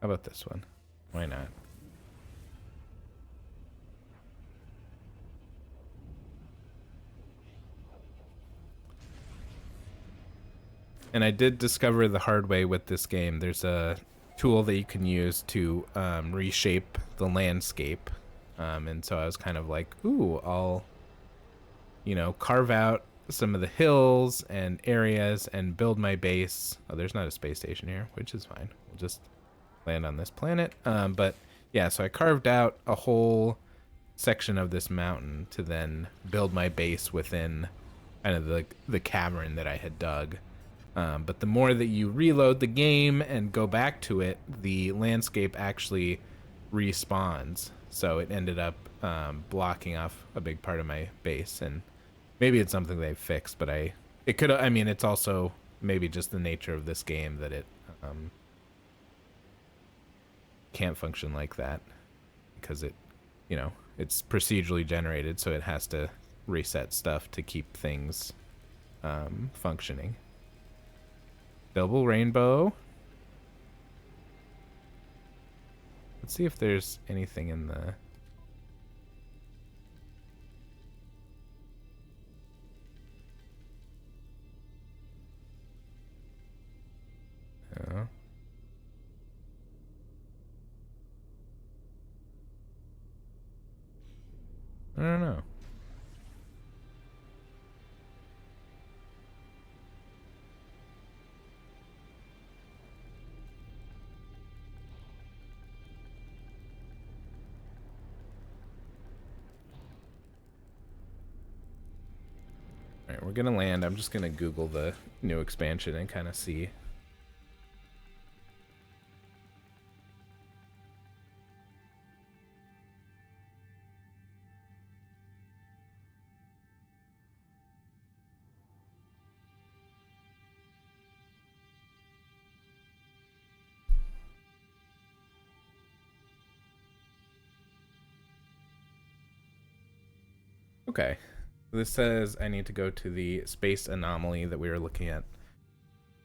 How about this one? Why not? And I did discover the hard way with this game. There's a tool that you can use to reshape the landscape. And so I was kind of like, ooh, I'll, carve out some of the hills and areas and build my base. Oh, there's not a space station here, which is fine. We'll just land on this planet. But yeah, so I carved out a whole section of this mountain to then build my base within kind of the cavern that I had dug. But the more that you reload the game and go back to it, the landscape actually respawns. So it ended up blocking off a big part of my base, and maybe it's something they've fixed. But it's also maybe just the nature of this game that it can't function like that because it's procedurally generated, so it has to reset stuff to keep things functioning. Double rainbow. Let's see if there's anything in the... Oh. I don't know. Alright, we're gonna land. I'm just gonna Google the new expansion and kind of see. Okay. This says I need to go to the space anomaly that we were looking at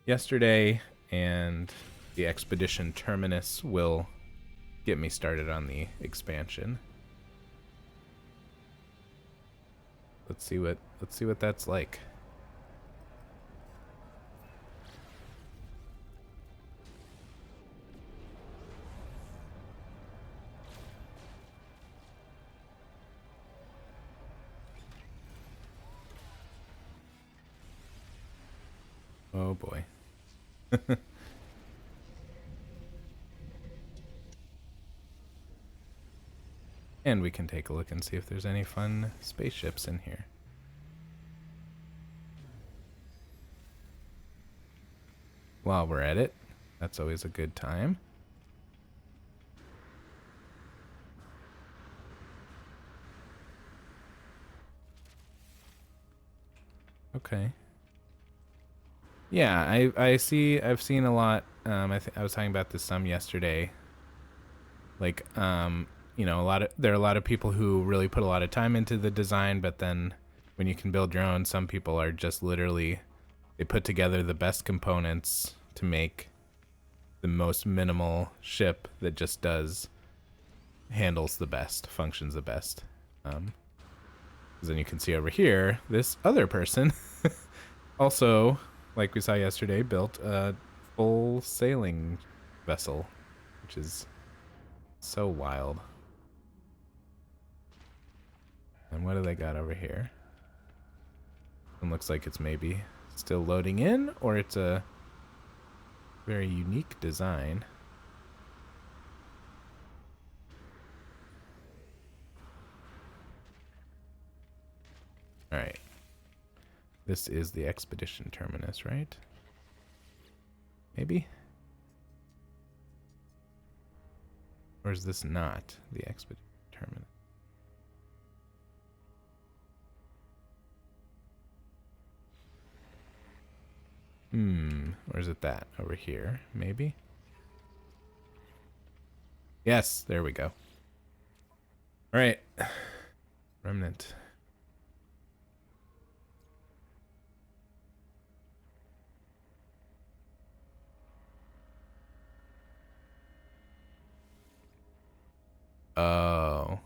yesterday, and the expedition terminus will get me started on the expansion. Let's see what that's like. Oh boy. And we can take a look and see if there's any fun spaceships in here. While we're at it, that's always a good time. Okay. Yeah, I've seen a lot. I was talking about this some yesterday. Like, there are a lot of people who really put a lot of time into the design, but then when you can build your own, some people are just literally, they put together the best components to make the most minimal ship that just handles the best, functions the best. Then you can see over here, this other person also, like we saw yesterday, built a full sailing vessel, which is so wild. And what do they got over here? It looks like it's maybe still loading in, or it's a very unique design. All right. This is the expedition terminus, right? Maybe? Or is this not the expedition terminus? Or is it that over here? Maybe? Yes, there we go. All right. Remnant. Oh.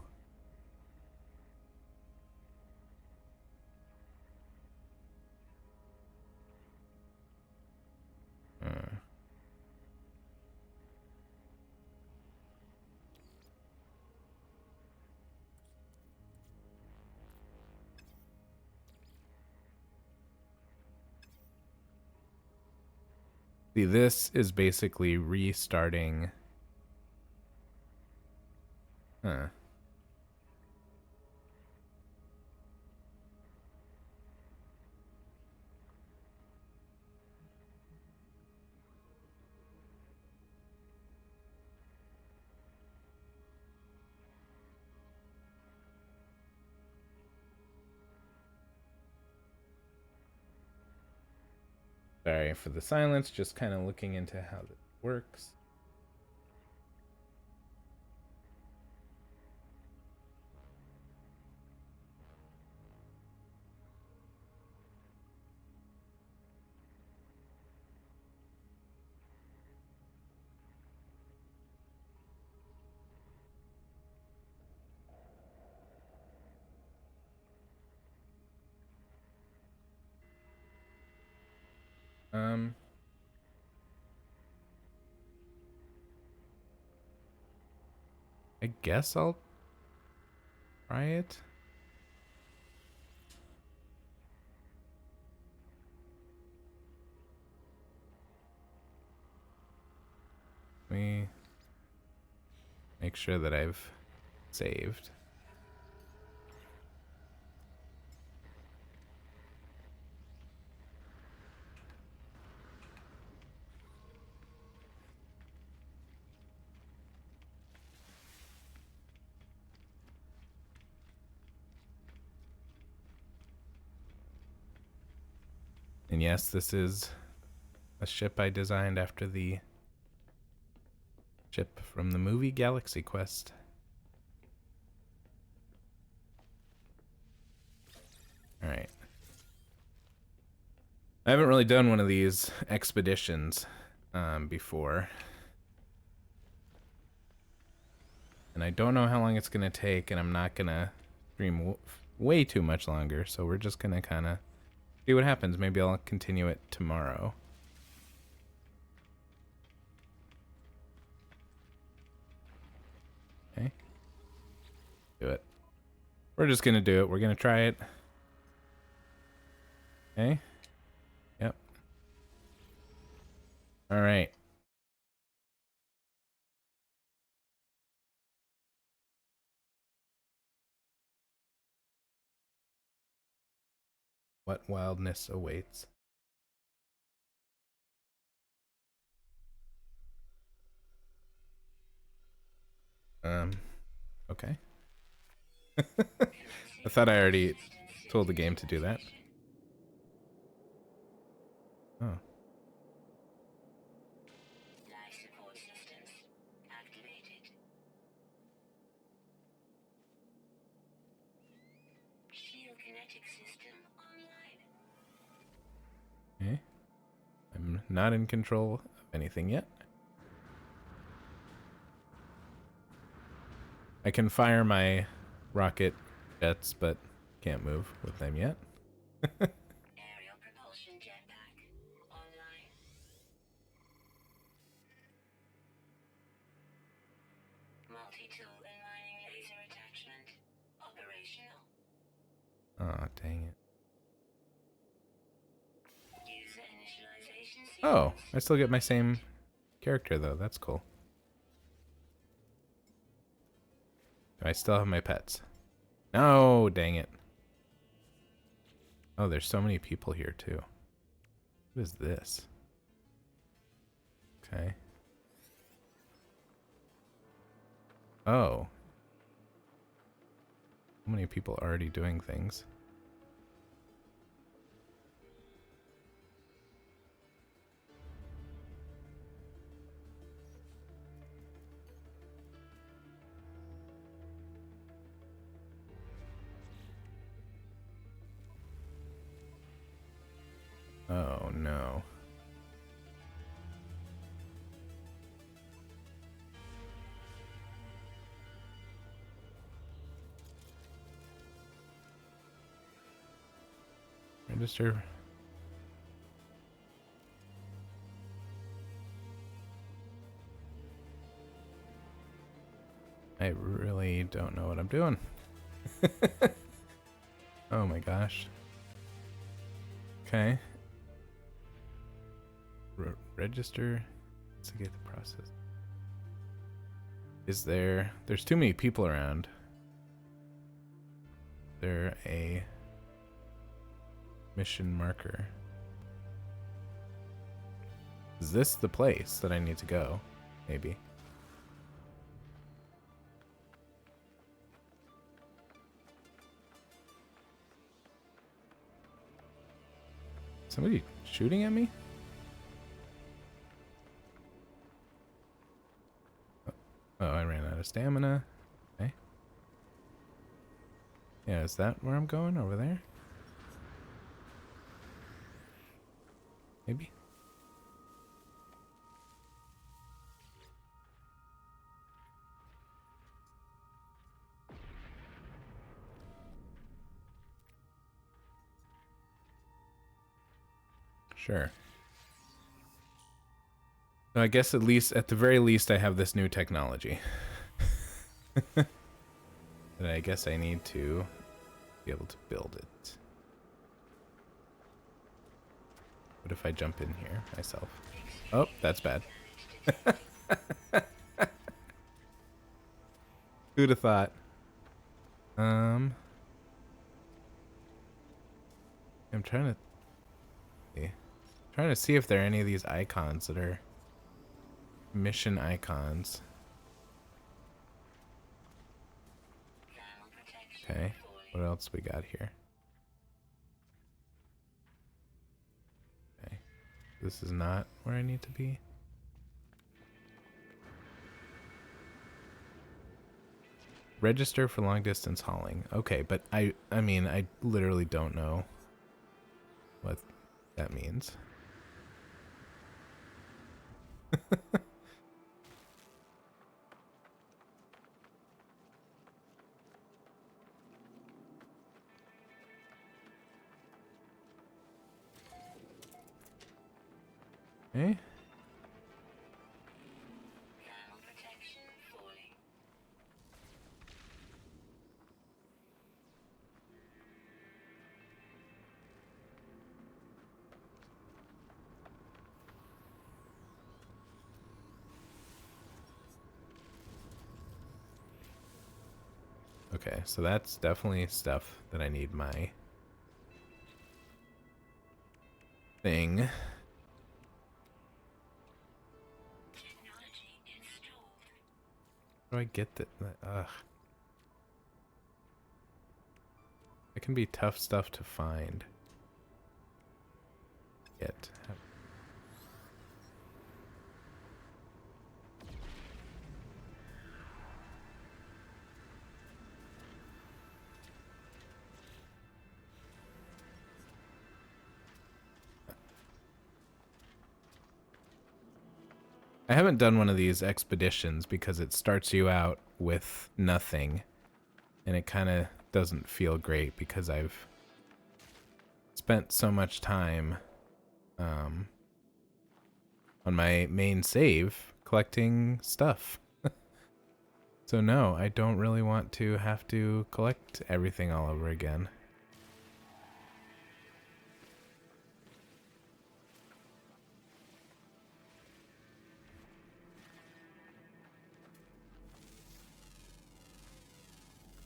See, this is basically restarting. Huh. Sorry for the silence, just kind of looking into how this works. I guess I'll try it. Let me make sure that I've saved. And yes, this is a ship I designed after the ship from the movie Galaxy Quest. All right. I haven't really done one of these expeditions before. And I don't know how long it's going to take, and I'm not going to stream way too much longer, so we're just going to kind of see what happens. Maybe I'll continue it tomorrow. Okay. Do it. We're just going to do it. We're going to try it. Okay. Yep. All right. What wildness awaits? Okay. I thought I already told the game to do that. Oh. Life support systems activated. Shield kinetic system online. Okay. I'm not in control of anything yet. I can fire my rocket jets, but can't move with them yet. Aerial propulsion jetpack online. Multi-tool and mining laser attachment operational. Oh, dang it. User initialization Oh, sequence. I still get my same character, though. That's cool. Do I still have my pets? No, dang it. Oh, there's so many people here, too. What is this? Okay. Oh. So many people already doing things. Oh, no. Register. I really don't know what I'm doing. Oh my gosh. Okay. Register. Let's get the process. Is there's too many people around. There a mission marker? Is this the place that I need to go? Maybe. Somebody shooting at me? Oh, I ran out of stamina. Okay. Yeah, is that where I'm going? Over there? Maybe? Sure. So I guess at the very least, I have this new technology. But I guess I need to be able to build it. What if I jump in here myself? Oh, that's bad. Who'd have thought? I'm trying to see if there are any of these icons that are mission icons. Okay, what else we got here? Okay, this is not where I need to be. Register for long distance hauling. Okay, but I mean, I literally don't know what that means. Okay. Thermal protection falling. Okay, so that's definitely stuff that I need my thing. Technology installed. How do I get that? Ugh. It can be tough stuff to find. Yet. I haven't done one of these expeditions because it starts you out with nothing, and it kind of doesn't feel great because I've spent so much time on my main save collecting stuff. So no, I don't really want to have to collect everything all over again.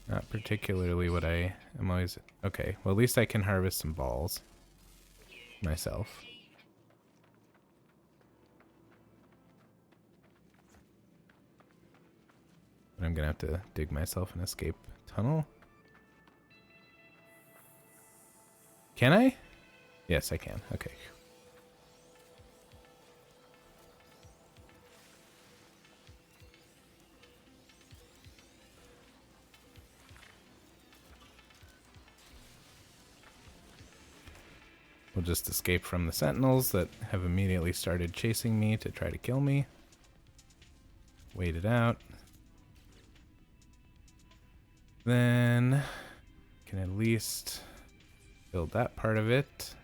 Not particularly what I am always... Okay, well at least I can harvest some balls myself. But I'm gonna have to dig myself an escape tunnel. Can I? Yes, I can. Okay. We'll just escape from the sentinels that have immediately started chasing me to try to kill me. Wait it out. Then can at least build that part of it.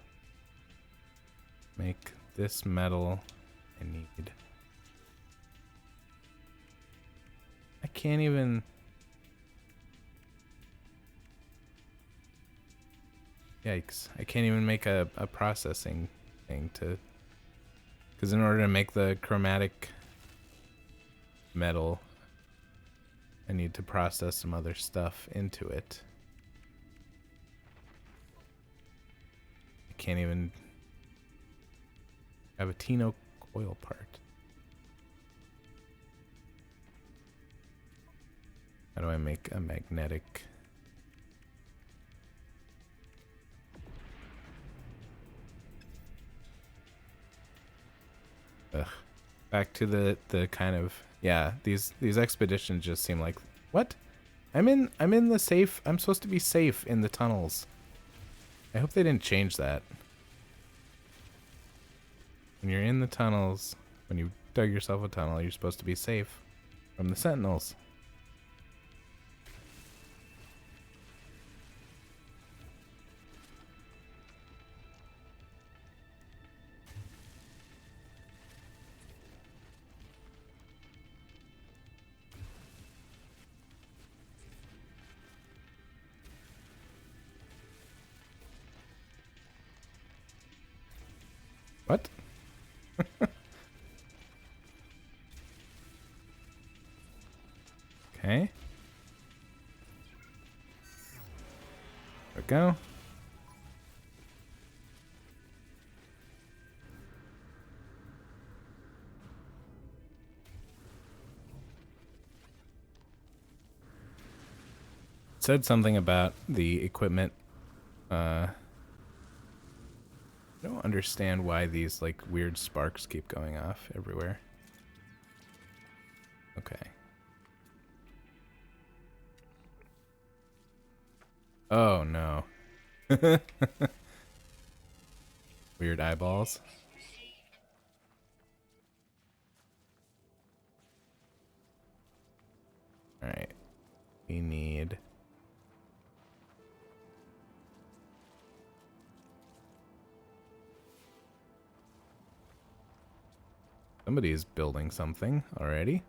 Make this metal I need. I can't even... Yikes. I can't even make a processing thing to... Because in order to make the chromatic metal, I need to process some other stuff into it. I can't even have a Tino coil part. How do I make a magnetic... Ugh. Back to the kind of... Yeah, these expeditions just seem like... What? I'm in the safe... I'm supposed to be safe in the tunnels. I hope they didn't change that. When you're in the tunnels, when you dug yourself a tunnel, you're supposed to be safe from the sentinels. What? Okay. There we go. It said something about the equipment. I don't understand why these like weird sparks keep going off everywhere. Okay. Oh no. Weird eyeballs. Alright. We need... Somebody's building something already.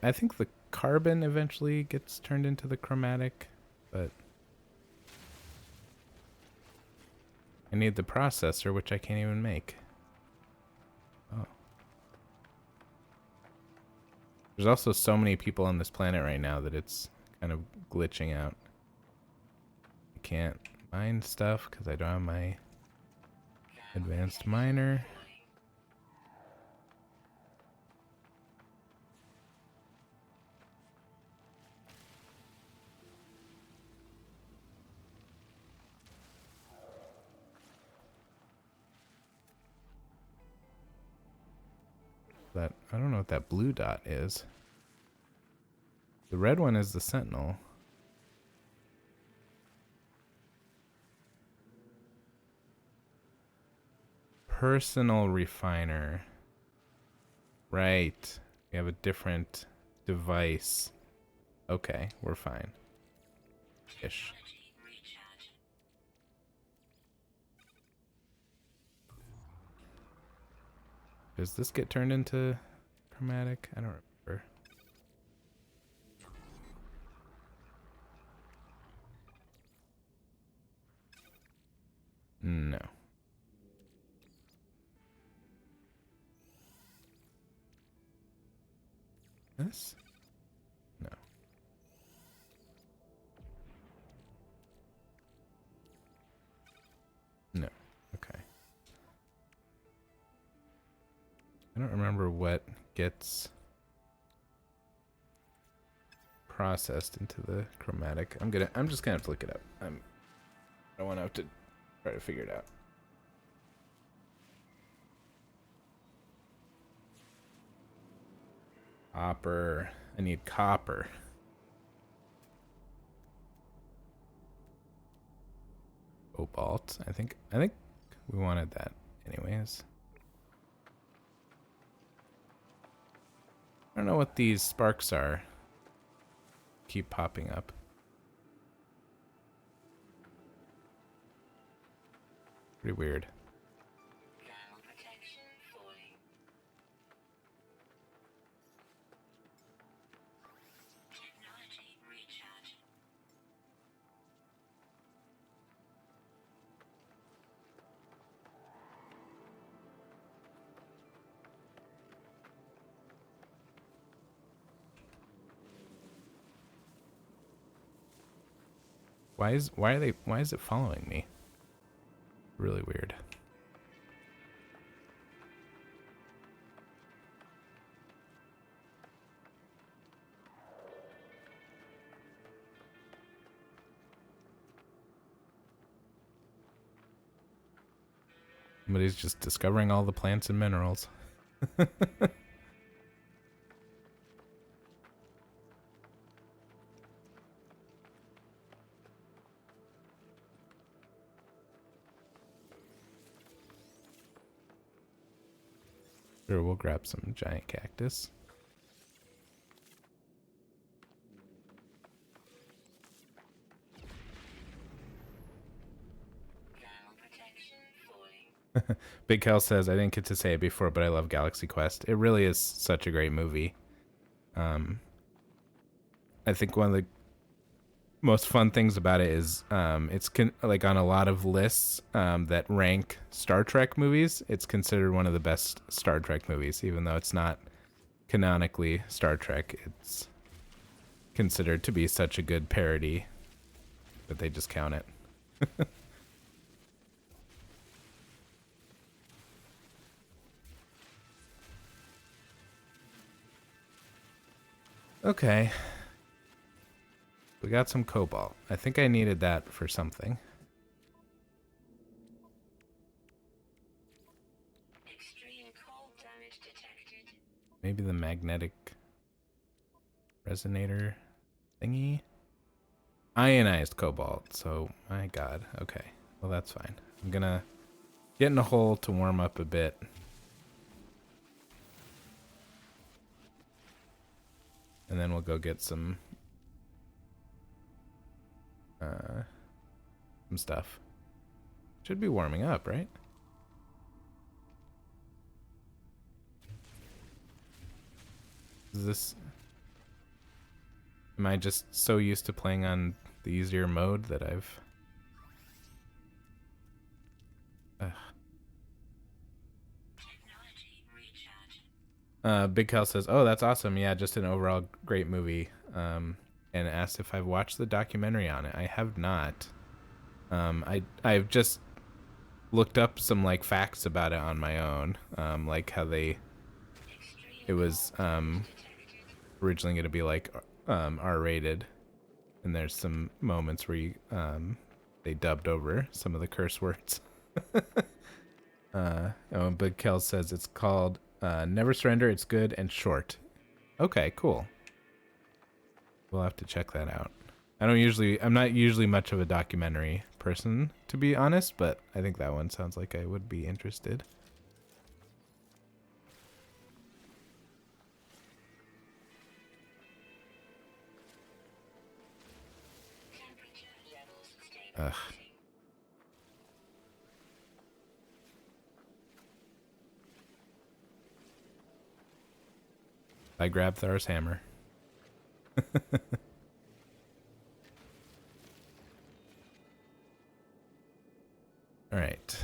I think the carbon eventually gets turned into the chromatic, but I need the processor, which I can't even make. Oh. There's also so many people on this planet right now that it's kind of glitching out. I can't mine stuff because I don't have my advanced miner. That I don't know what that blue dot is. The red one is the Sentinel. Personal refiner. Right. We have a different device. Okay, we're fine. Ish. Does this get turned into chromatic? I don't remember. No. This? No. No. Okay. I don't remember what gets processed into the chromatic. I'm just gonna have to look it up. I don't want to have to try to figure it out. Copper. I need copper. Cobalt. I think we wanted that anyways. I don't know what these sparks are. Keep popping up. Pretty weird. Thermal protection falling. Technology recharge. Why is it following me? Really weird. Somebody's just discovering all the plants and minerals. Sure, we'll grab some giant cactus. Thermal protection falling. Big Cal says, I didn't get to say it before, but I love Galaxy Quest. It really is such a great movie. I think one of the most fun things about it is it's like on a lot of lists that rank Star Trek movies, it's considered one of the best Star Trek movies, even though it's not canonically Star Trek. It's considered to be such a good parody that they just count it. Okay. We got some cobalt. I think I needed that for something. Extreme cold damage detected. Maybe the magnetic resonator thingy? Ionized cobalt. So, my god. Okay. Well, that's fine. I'm gonna get in a hole to warm up a bit. And then we'll go get some stuff. Should be warming up, right? Is this... Am I just so used to playing on the easier mode that I've... Technology recharge. Big Cal says, oh, that's awesome. Yeah, just an overall great movie. And asked if I've watched the documentary on it. I have not. I've just looked up some like facts about it on my own. Like how it was originally going to be like R-rated, and there's some moments where they dubbed over some of the curse words. Big Cal says it's called Never surrender. It's good and short. Okay, cool. We'll have to check that out. I'm not usually much of a documentary person, to be honest, but I think that one sounds like I would be interested. Ugh. I grabbed Thar's hammer. All right.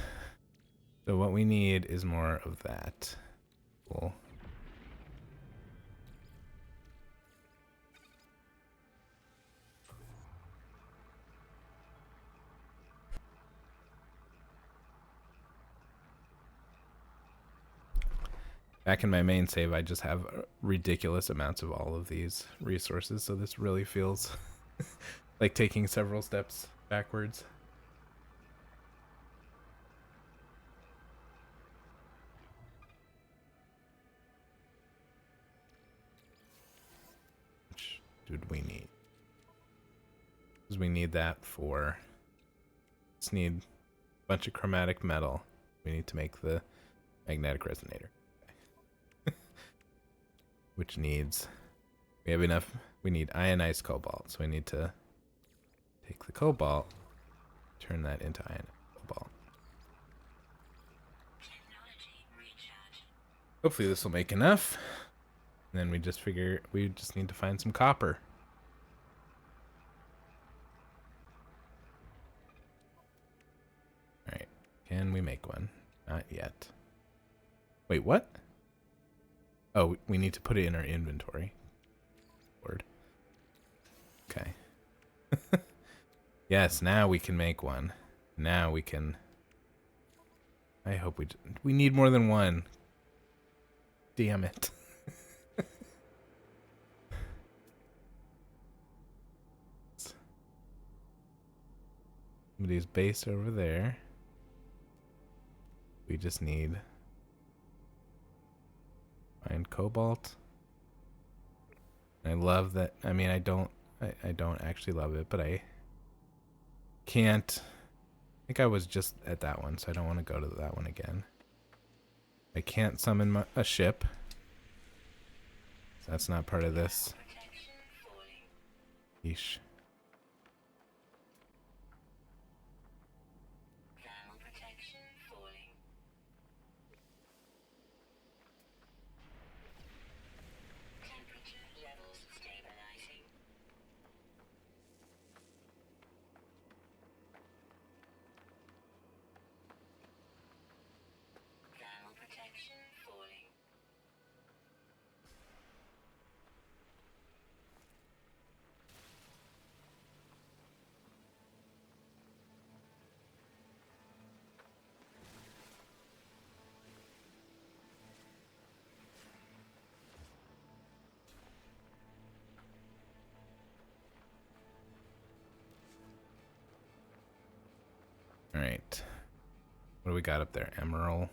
So what we need is more of that. Cool. Back in my main save, I just have ridiculous amounts of all of these resources, so this really feels like taking several steps backwards. Which did we need? Because we need that for... Just need a bunch of chromatic metal. We need to make the magnetic resonator. Which needs... We have enough... We need ionized cobalt, so we need to take the cobalt, turn that into ionized cobalt. Hopefully this will make enough. And then we just figure we just need to find some copper. Alright, can we make one? Not yet. Wait, what? Oh, we need to put it in our inventory. Word. Okay. Yes, now we can make one. Now we can... I hope we need more than one. Damn it. Somebody's base over there. We just need... Find cobalt. I love that. I mean, I don't actually love it, but I can't. I think I was just at that one, so I don't want to go to that one again. I can't summon a ship. So that's not part of this. Yeesh. All right. What do we got up there? Emerald.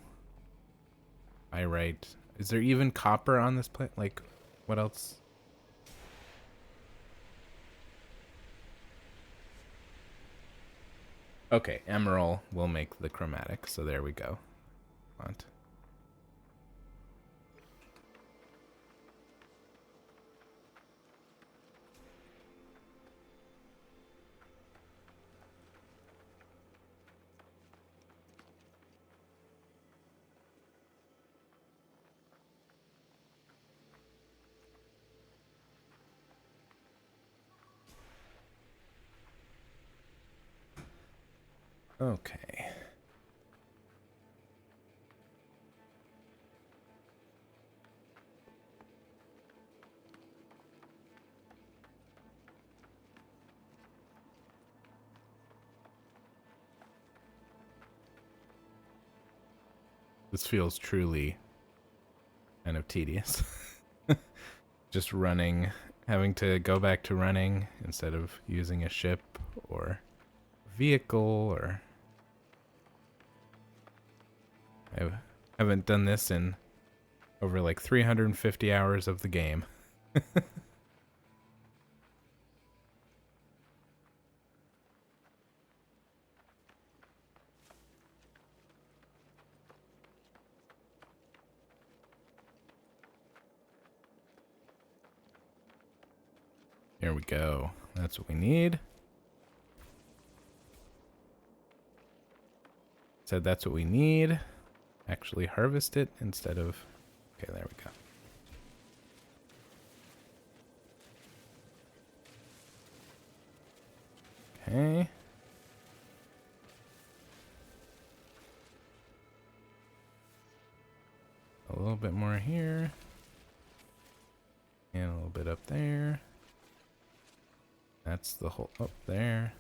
Pyrite. Is there even copper on this planet? Like, what else? Okay, emerald will make the chromatic, so there we go. Want. Okay. This feels truly kind of tedious. Just running, having to go back to running instead of using a ship or vehicle or... I haven't done this in over like 350 hours of the game. Here we go. That's what we need. Said that's what we need. Actually harvest it instead of... Okay, there we go. Okay. A little bit more here. And a little bit up there. That's the whole... Up there.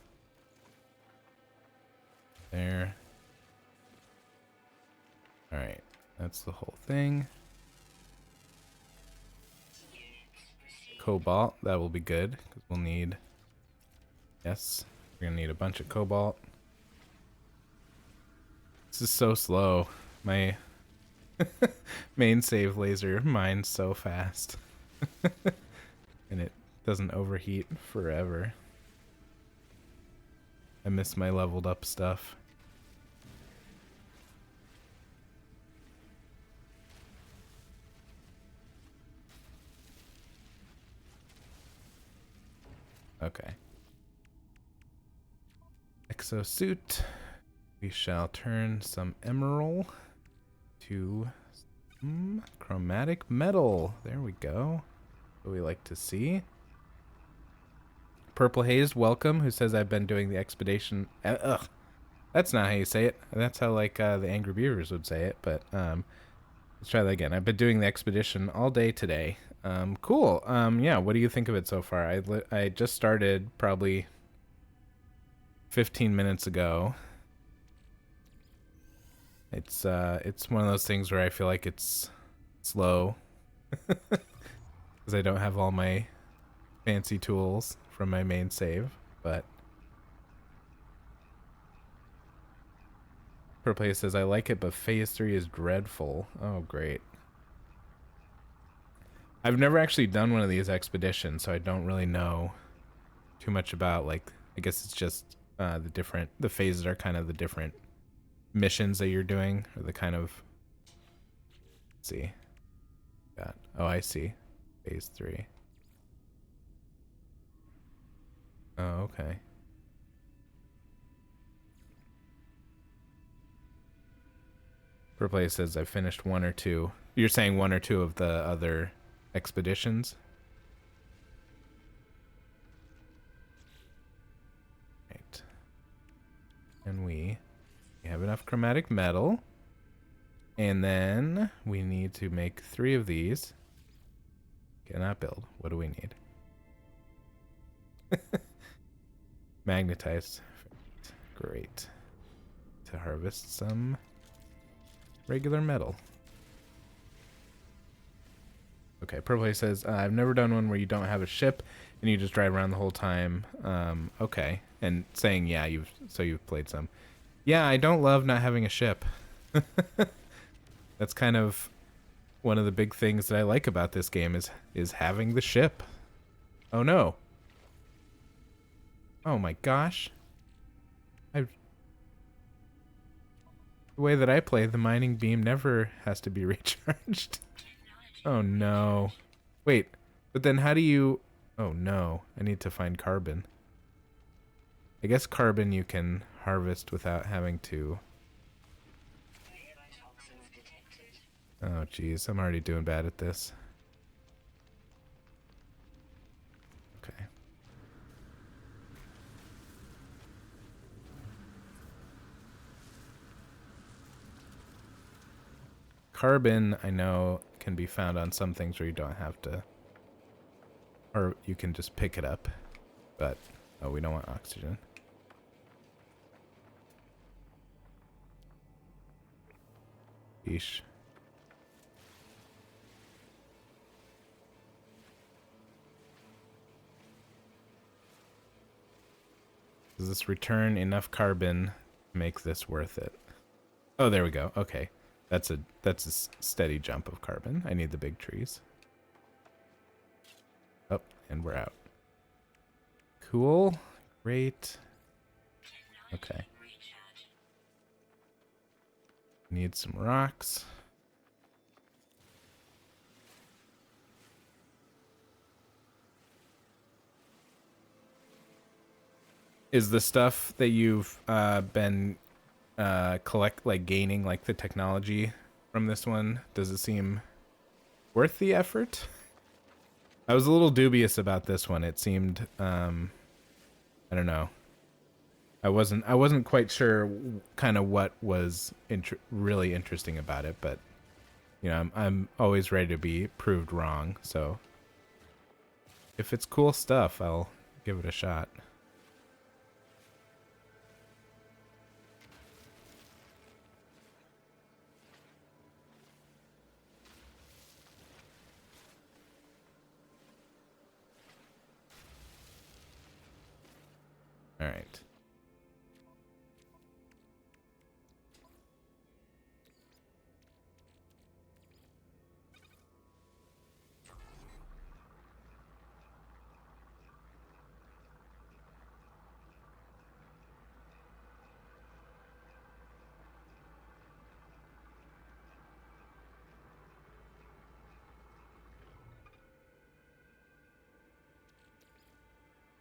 There. Alright. That's the whole thing. Cobalt. That will be good. Because we'll need... Yes. We're going to need a bunch of cobalt. This is so slow. My main save laser mines so fast. And it doesn't overheat forever. I miss my leveled up stuff. Okay. Exosuit. We shall turn some emerald to some chromatic metal. There we go. What we like to see. Purple Haze, welcome, who says I've been doing the expedition. Ugh. That's not how you say it. That's how like the Angry Beavers would say it, but let's try that again. I've been doing the expedition all day today. Cool. Yeah, what do you think of it so far? I just started probably 15 minutes ago. It's one of those things where I feel like it's slow because I don't have all my fancy tools from my main save, but Purple says I like it, but phase 3 is dreadful. Oh, great. I've never actually done one of these expeditions, so I don't really know too much about, like, I guess it's just the phases are kind of the different missions that you're doing, or the kind of, let's see. Oh, I see. Phase 3. Oh, okay. Purple says I finished 1 or 2. You're saying 1 or 2 of the other expeditions? Right. And we have enough chromatic metal. And then we need to make 3 of these. Cannot build. What do we need? Magnetized. Great. To harvest some regular metal. Okay, Purple says, I've never done one where you don't have a ship and you just drive around the whole time. Okay. And saying, yeah, you've played some. Yeah, I don't love not having a ship. That's kind of one of the big things that I like about this game is having the ship. Oh no. Oh my gosh. The way that I play, the mining beam never has to be recharged. Oh no. Wait, but then how do you... Oh no, I need to find carbon. I guess carbon you can harvest without having to... Oh geez, I'm already doing bad at this. Okay. Carbon, I know, can be found on some things where you don't have to... Or you can just pick it up. But, oh, we don't want oxygen. Yeesh. Does this return enough carbon to make this worth it? Oh, there we go. Okay. That's a steady jump of carbon. I need the big trees. Oh, and we're out. Cool. Great. Okay. Need some rocks. Is the stuff that you've been gaining, like the technology from this one, does it seem worth the effort? I was a little dubious about this one. It seemed I don't know. I wasn't quite sure kind of what was really interesting about it, but you know, I'm always ready to be proved wrong. So if it's cool stuff, I'll give it a shot. All right.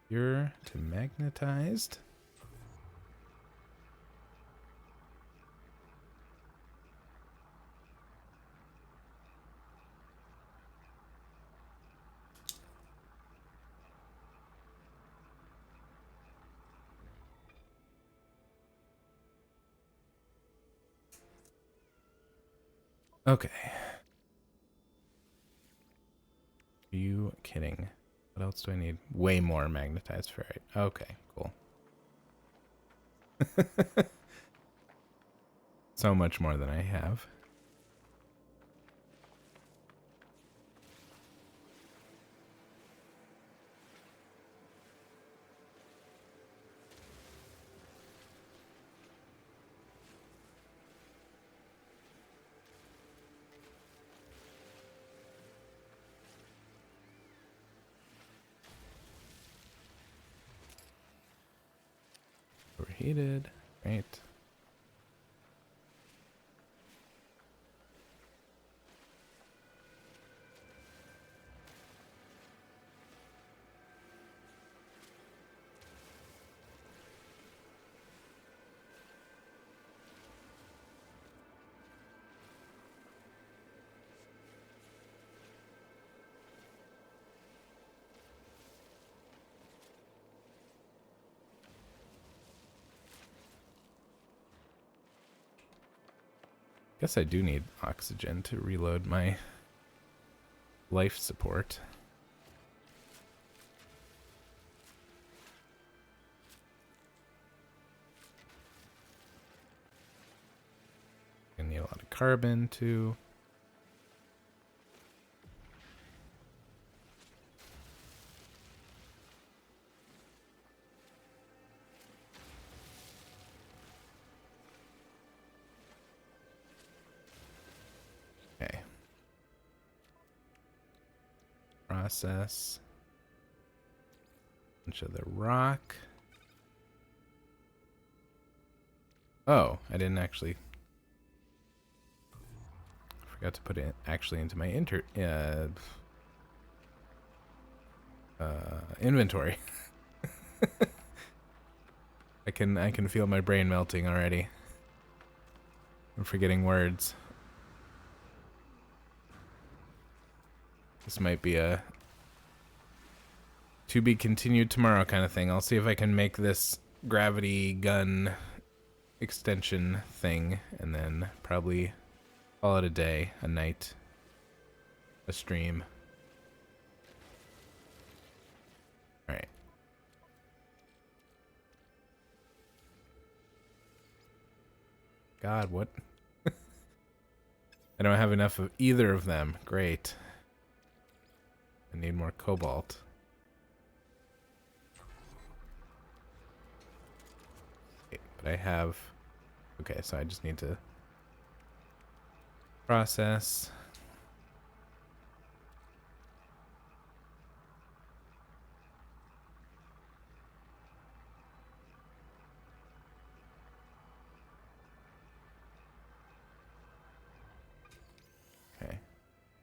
You're to magnetized. Okay. Are you kidding? What else do I need? Way more magnetized ferrite. Okay, cool. So much more than I have. Overheated. Right. Guess I do need oxygen to reload my life support. I need a lot of carbon too. Okay. Process. Bunch of the rock. Oh, I didn't actually. Forgot to put it actually into my inventory. I can feel my brain melting already. I'm forgetting words. This might be a to be continued tomorrow kind of thing. I'll see if I can make this gravity gun extension thing and then probably call it a day, a night, a stream. All right. God, what? I don't have enough of either of them. Great. I need more cobalt. Okay, but I have... Okay, so I just need to Process. Okay.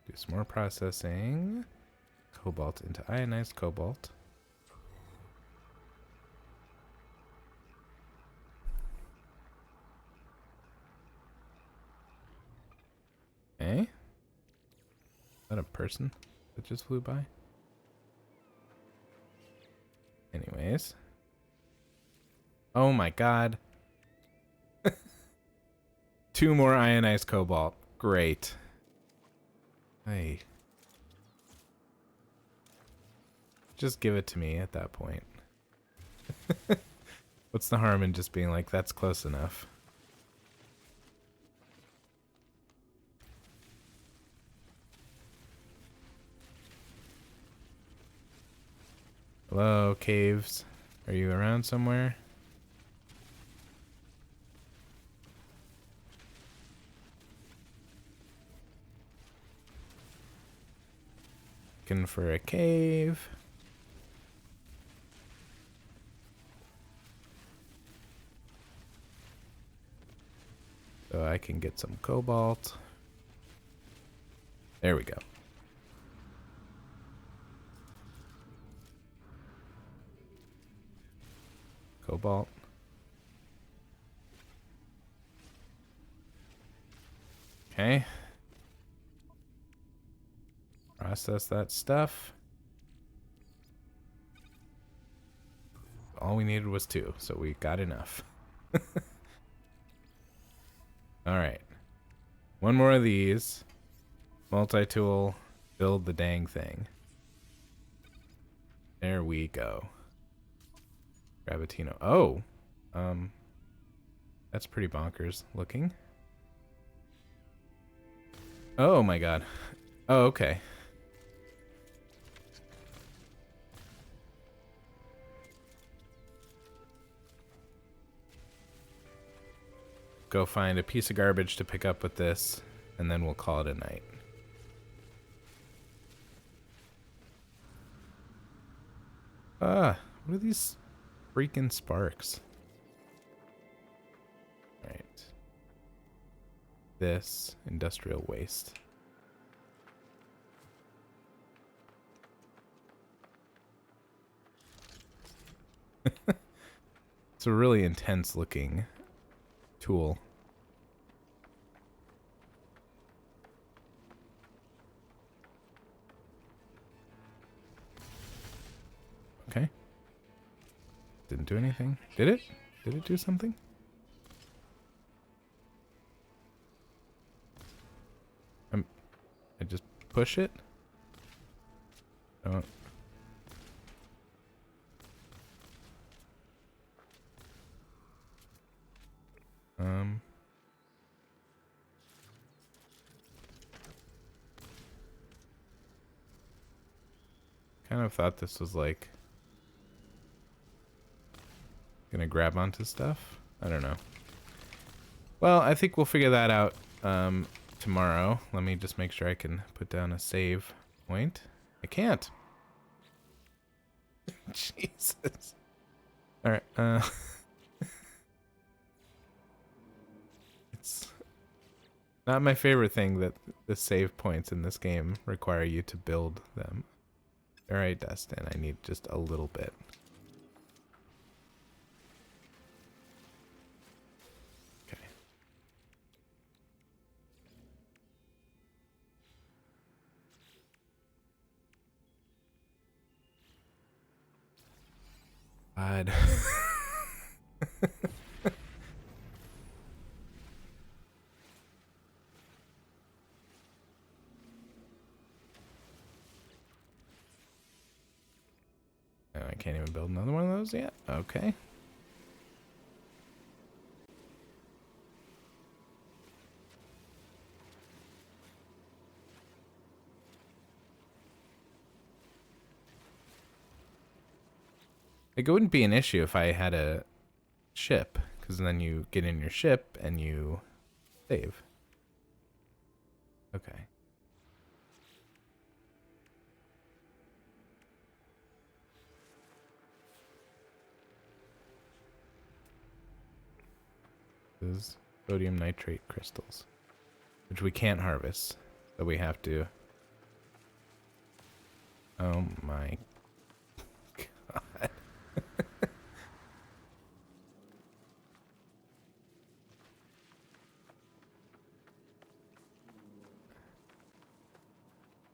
Do some more processing. Cobalt into ionized cobalt. Okay. Is that a person that just flew by? Anyways. Oh my god. 2 more ionized cobalt. Great. Hey. Just give it to me at that point. What's the harm in just being like, that's close enough? Hello, caves. Are you around somewhere? Looking for a cave. So I can get some cobalt. There we go. Cobalt. Okay. Process that stuff. All we needed was 2, so we got enough. Alright. 1 more of these. Multi-tool. Build the dang thing. There we go. Gravitino. Oh! That's pretty bonkers looking. Oh my god. Oh, okay. Go find a piece of garbage to pick up with this, and then we'll call it a night. Ah, what are these freaking sparks? Right. This industrial waste. It's a really intense looking tool. Okay. Didn't do anything. Did it? Did it do something? I just push it? Oh. Kind of thought this was like gonna grab onto stuff. I don't know. Well, I think we'll figure that out tomorrow. Let me just make sure I can put down a save point. I can't. Jesus. All right. It's not my favorite thing that the save points in this game require you to build them. All right, Dustin. I need just a little bit. Okay. God. Oh, I can't even build another one of those yet. Okay. Like, it wouldn't be an issue if I had a ship, because then you get in your ship and you save. Okay. This is sodium nitrate crystals, which we can't harvest, so we have to. Oh my god.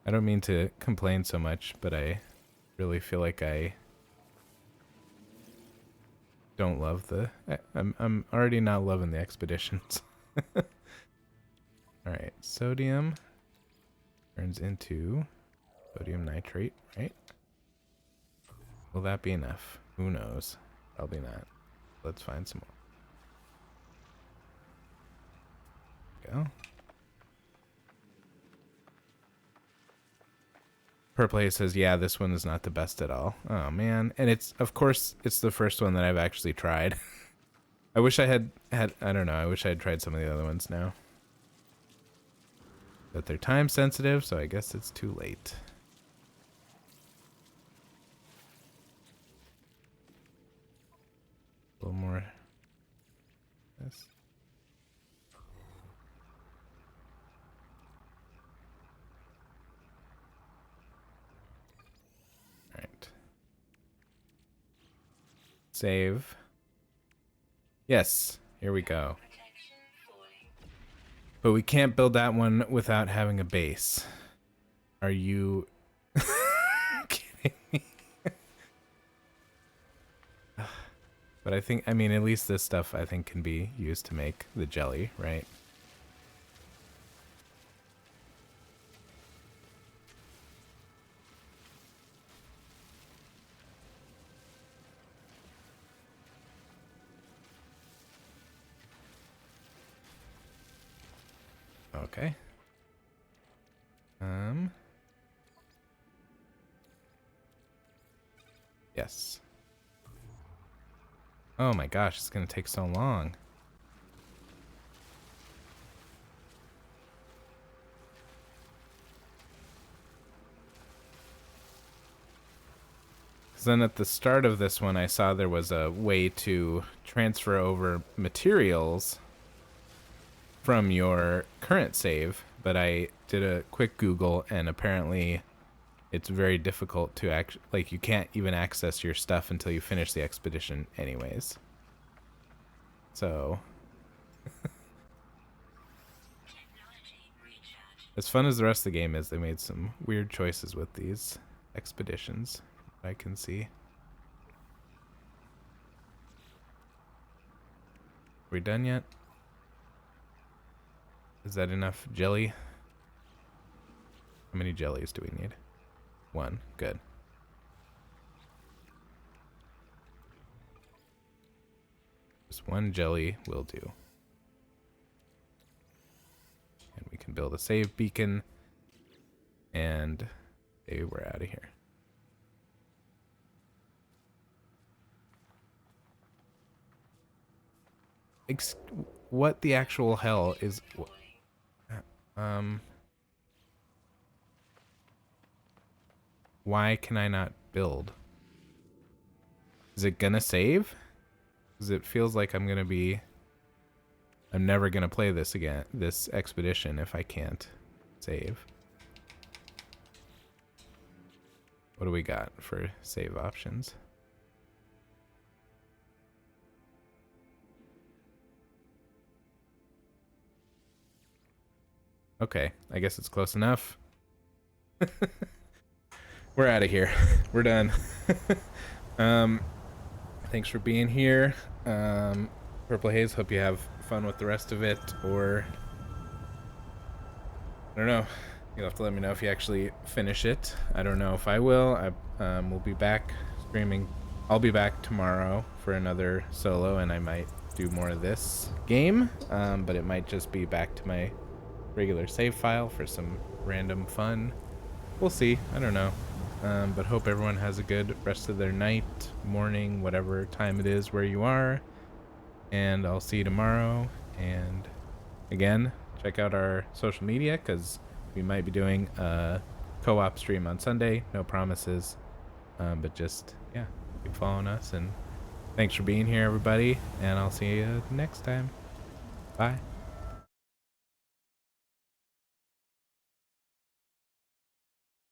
I don't mean to complain so much, but I really feel like I don't love the. I'm already not loving the expeditions. All right, sodium turns into sodium nitrate, right? Will that be enough? Who knows? Probably not. Let's find some more. Go. Per play says, yeah, this one is not the best at all. Oh man. And it's, of course, it's the first one that I've actually tried. I wish I had, I don't know, I wish I had tried some of the other ones now. But they're time sensitive, so I guess it's too late. A little more. Yes. All right. Save. Yes, here we go. Protection falling. But we can't build that one without having a base. Are you kidding me? But I think, I mean, at least this stuff I think can be used to make the jelly, right? Okay. Yes. Oh my gosh, it's gonna take so long. Because then at the start of this one, I saw there was a way to transfer over materials from your current save, but I did a quick Google, and apparently it's very difficult to like, you can't even access your stuff until you finish the expedition anyways. So Technology recharge. as fun as the rest of the game is, they made some weird choices with these expeditions, I can see. Are we done yet? Is that enough jelly? How many jellies do we need? One. Good. Just one jelly will do. And we can build a save beacon. And hey, we're out of here. What the actual hell is... Why can I not build? Is it gonna save? Because it feels like I'm never gonna play this again, this expedition, if I can't save. What do we got for save options? Okay, I guess it's close enough. We're out of here. We're done. Thanks for being here. Purple Haze, hope you have fun with the rest of it, or I don't know. You'll have to let me know if you actually finish it. I don't know if I will. We'll be back streaming. I'll be back tomorrow for another solo, and I might do more of this game, but it might just be back to my regular save file for some random fun. We'll see. I don't know. But hope everyone has a good rest of their night, morning, whatever time it is where you are. And I'll see you tomorrow. And again, check out our social media, because We might be doing a co-op stream on Sunday. No promises, but just yeah, keep following us. And thanks for being here, everybody. And I'll see you next time. Bye.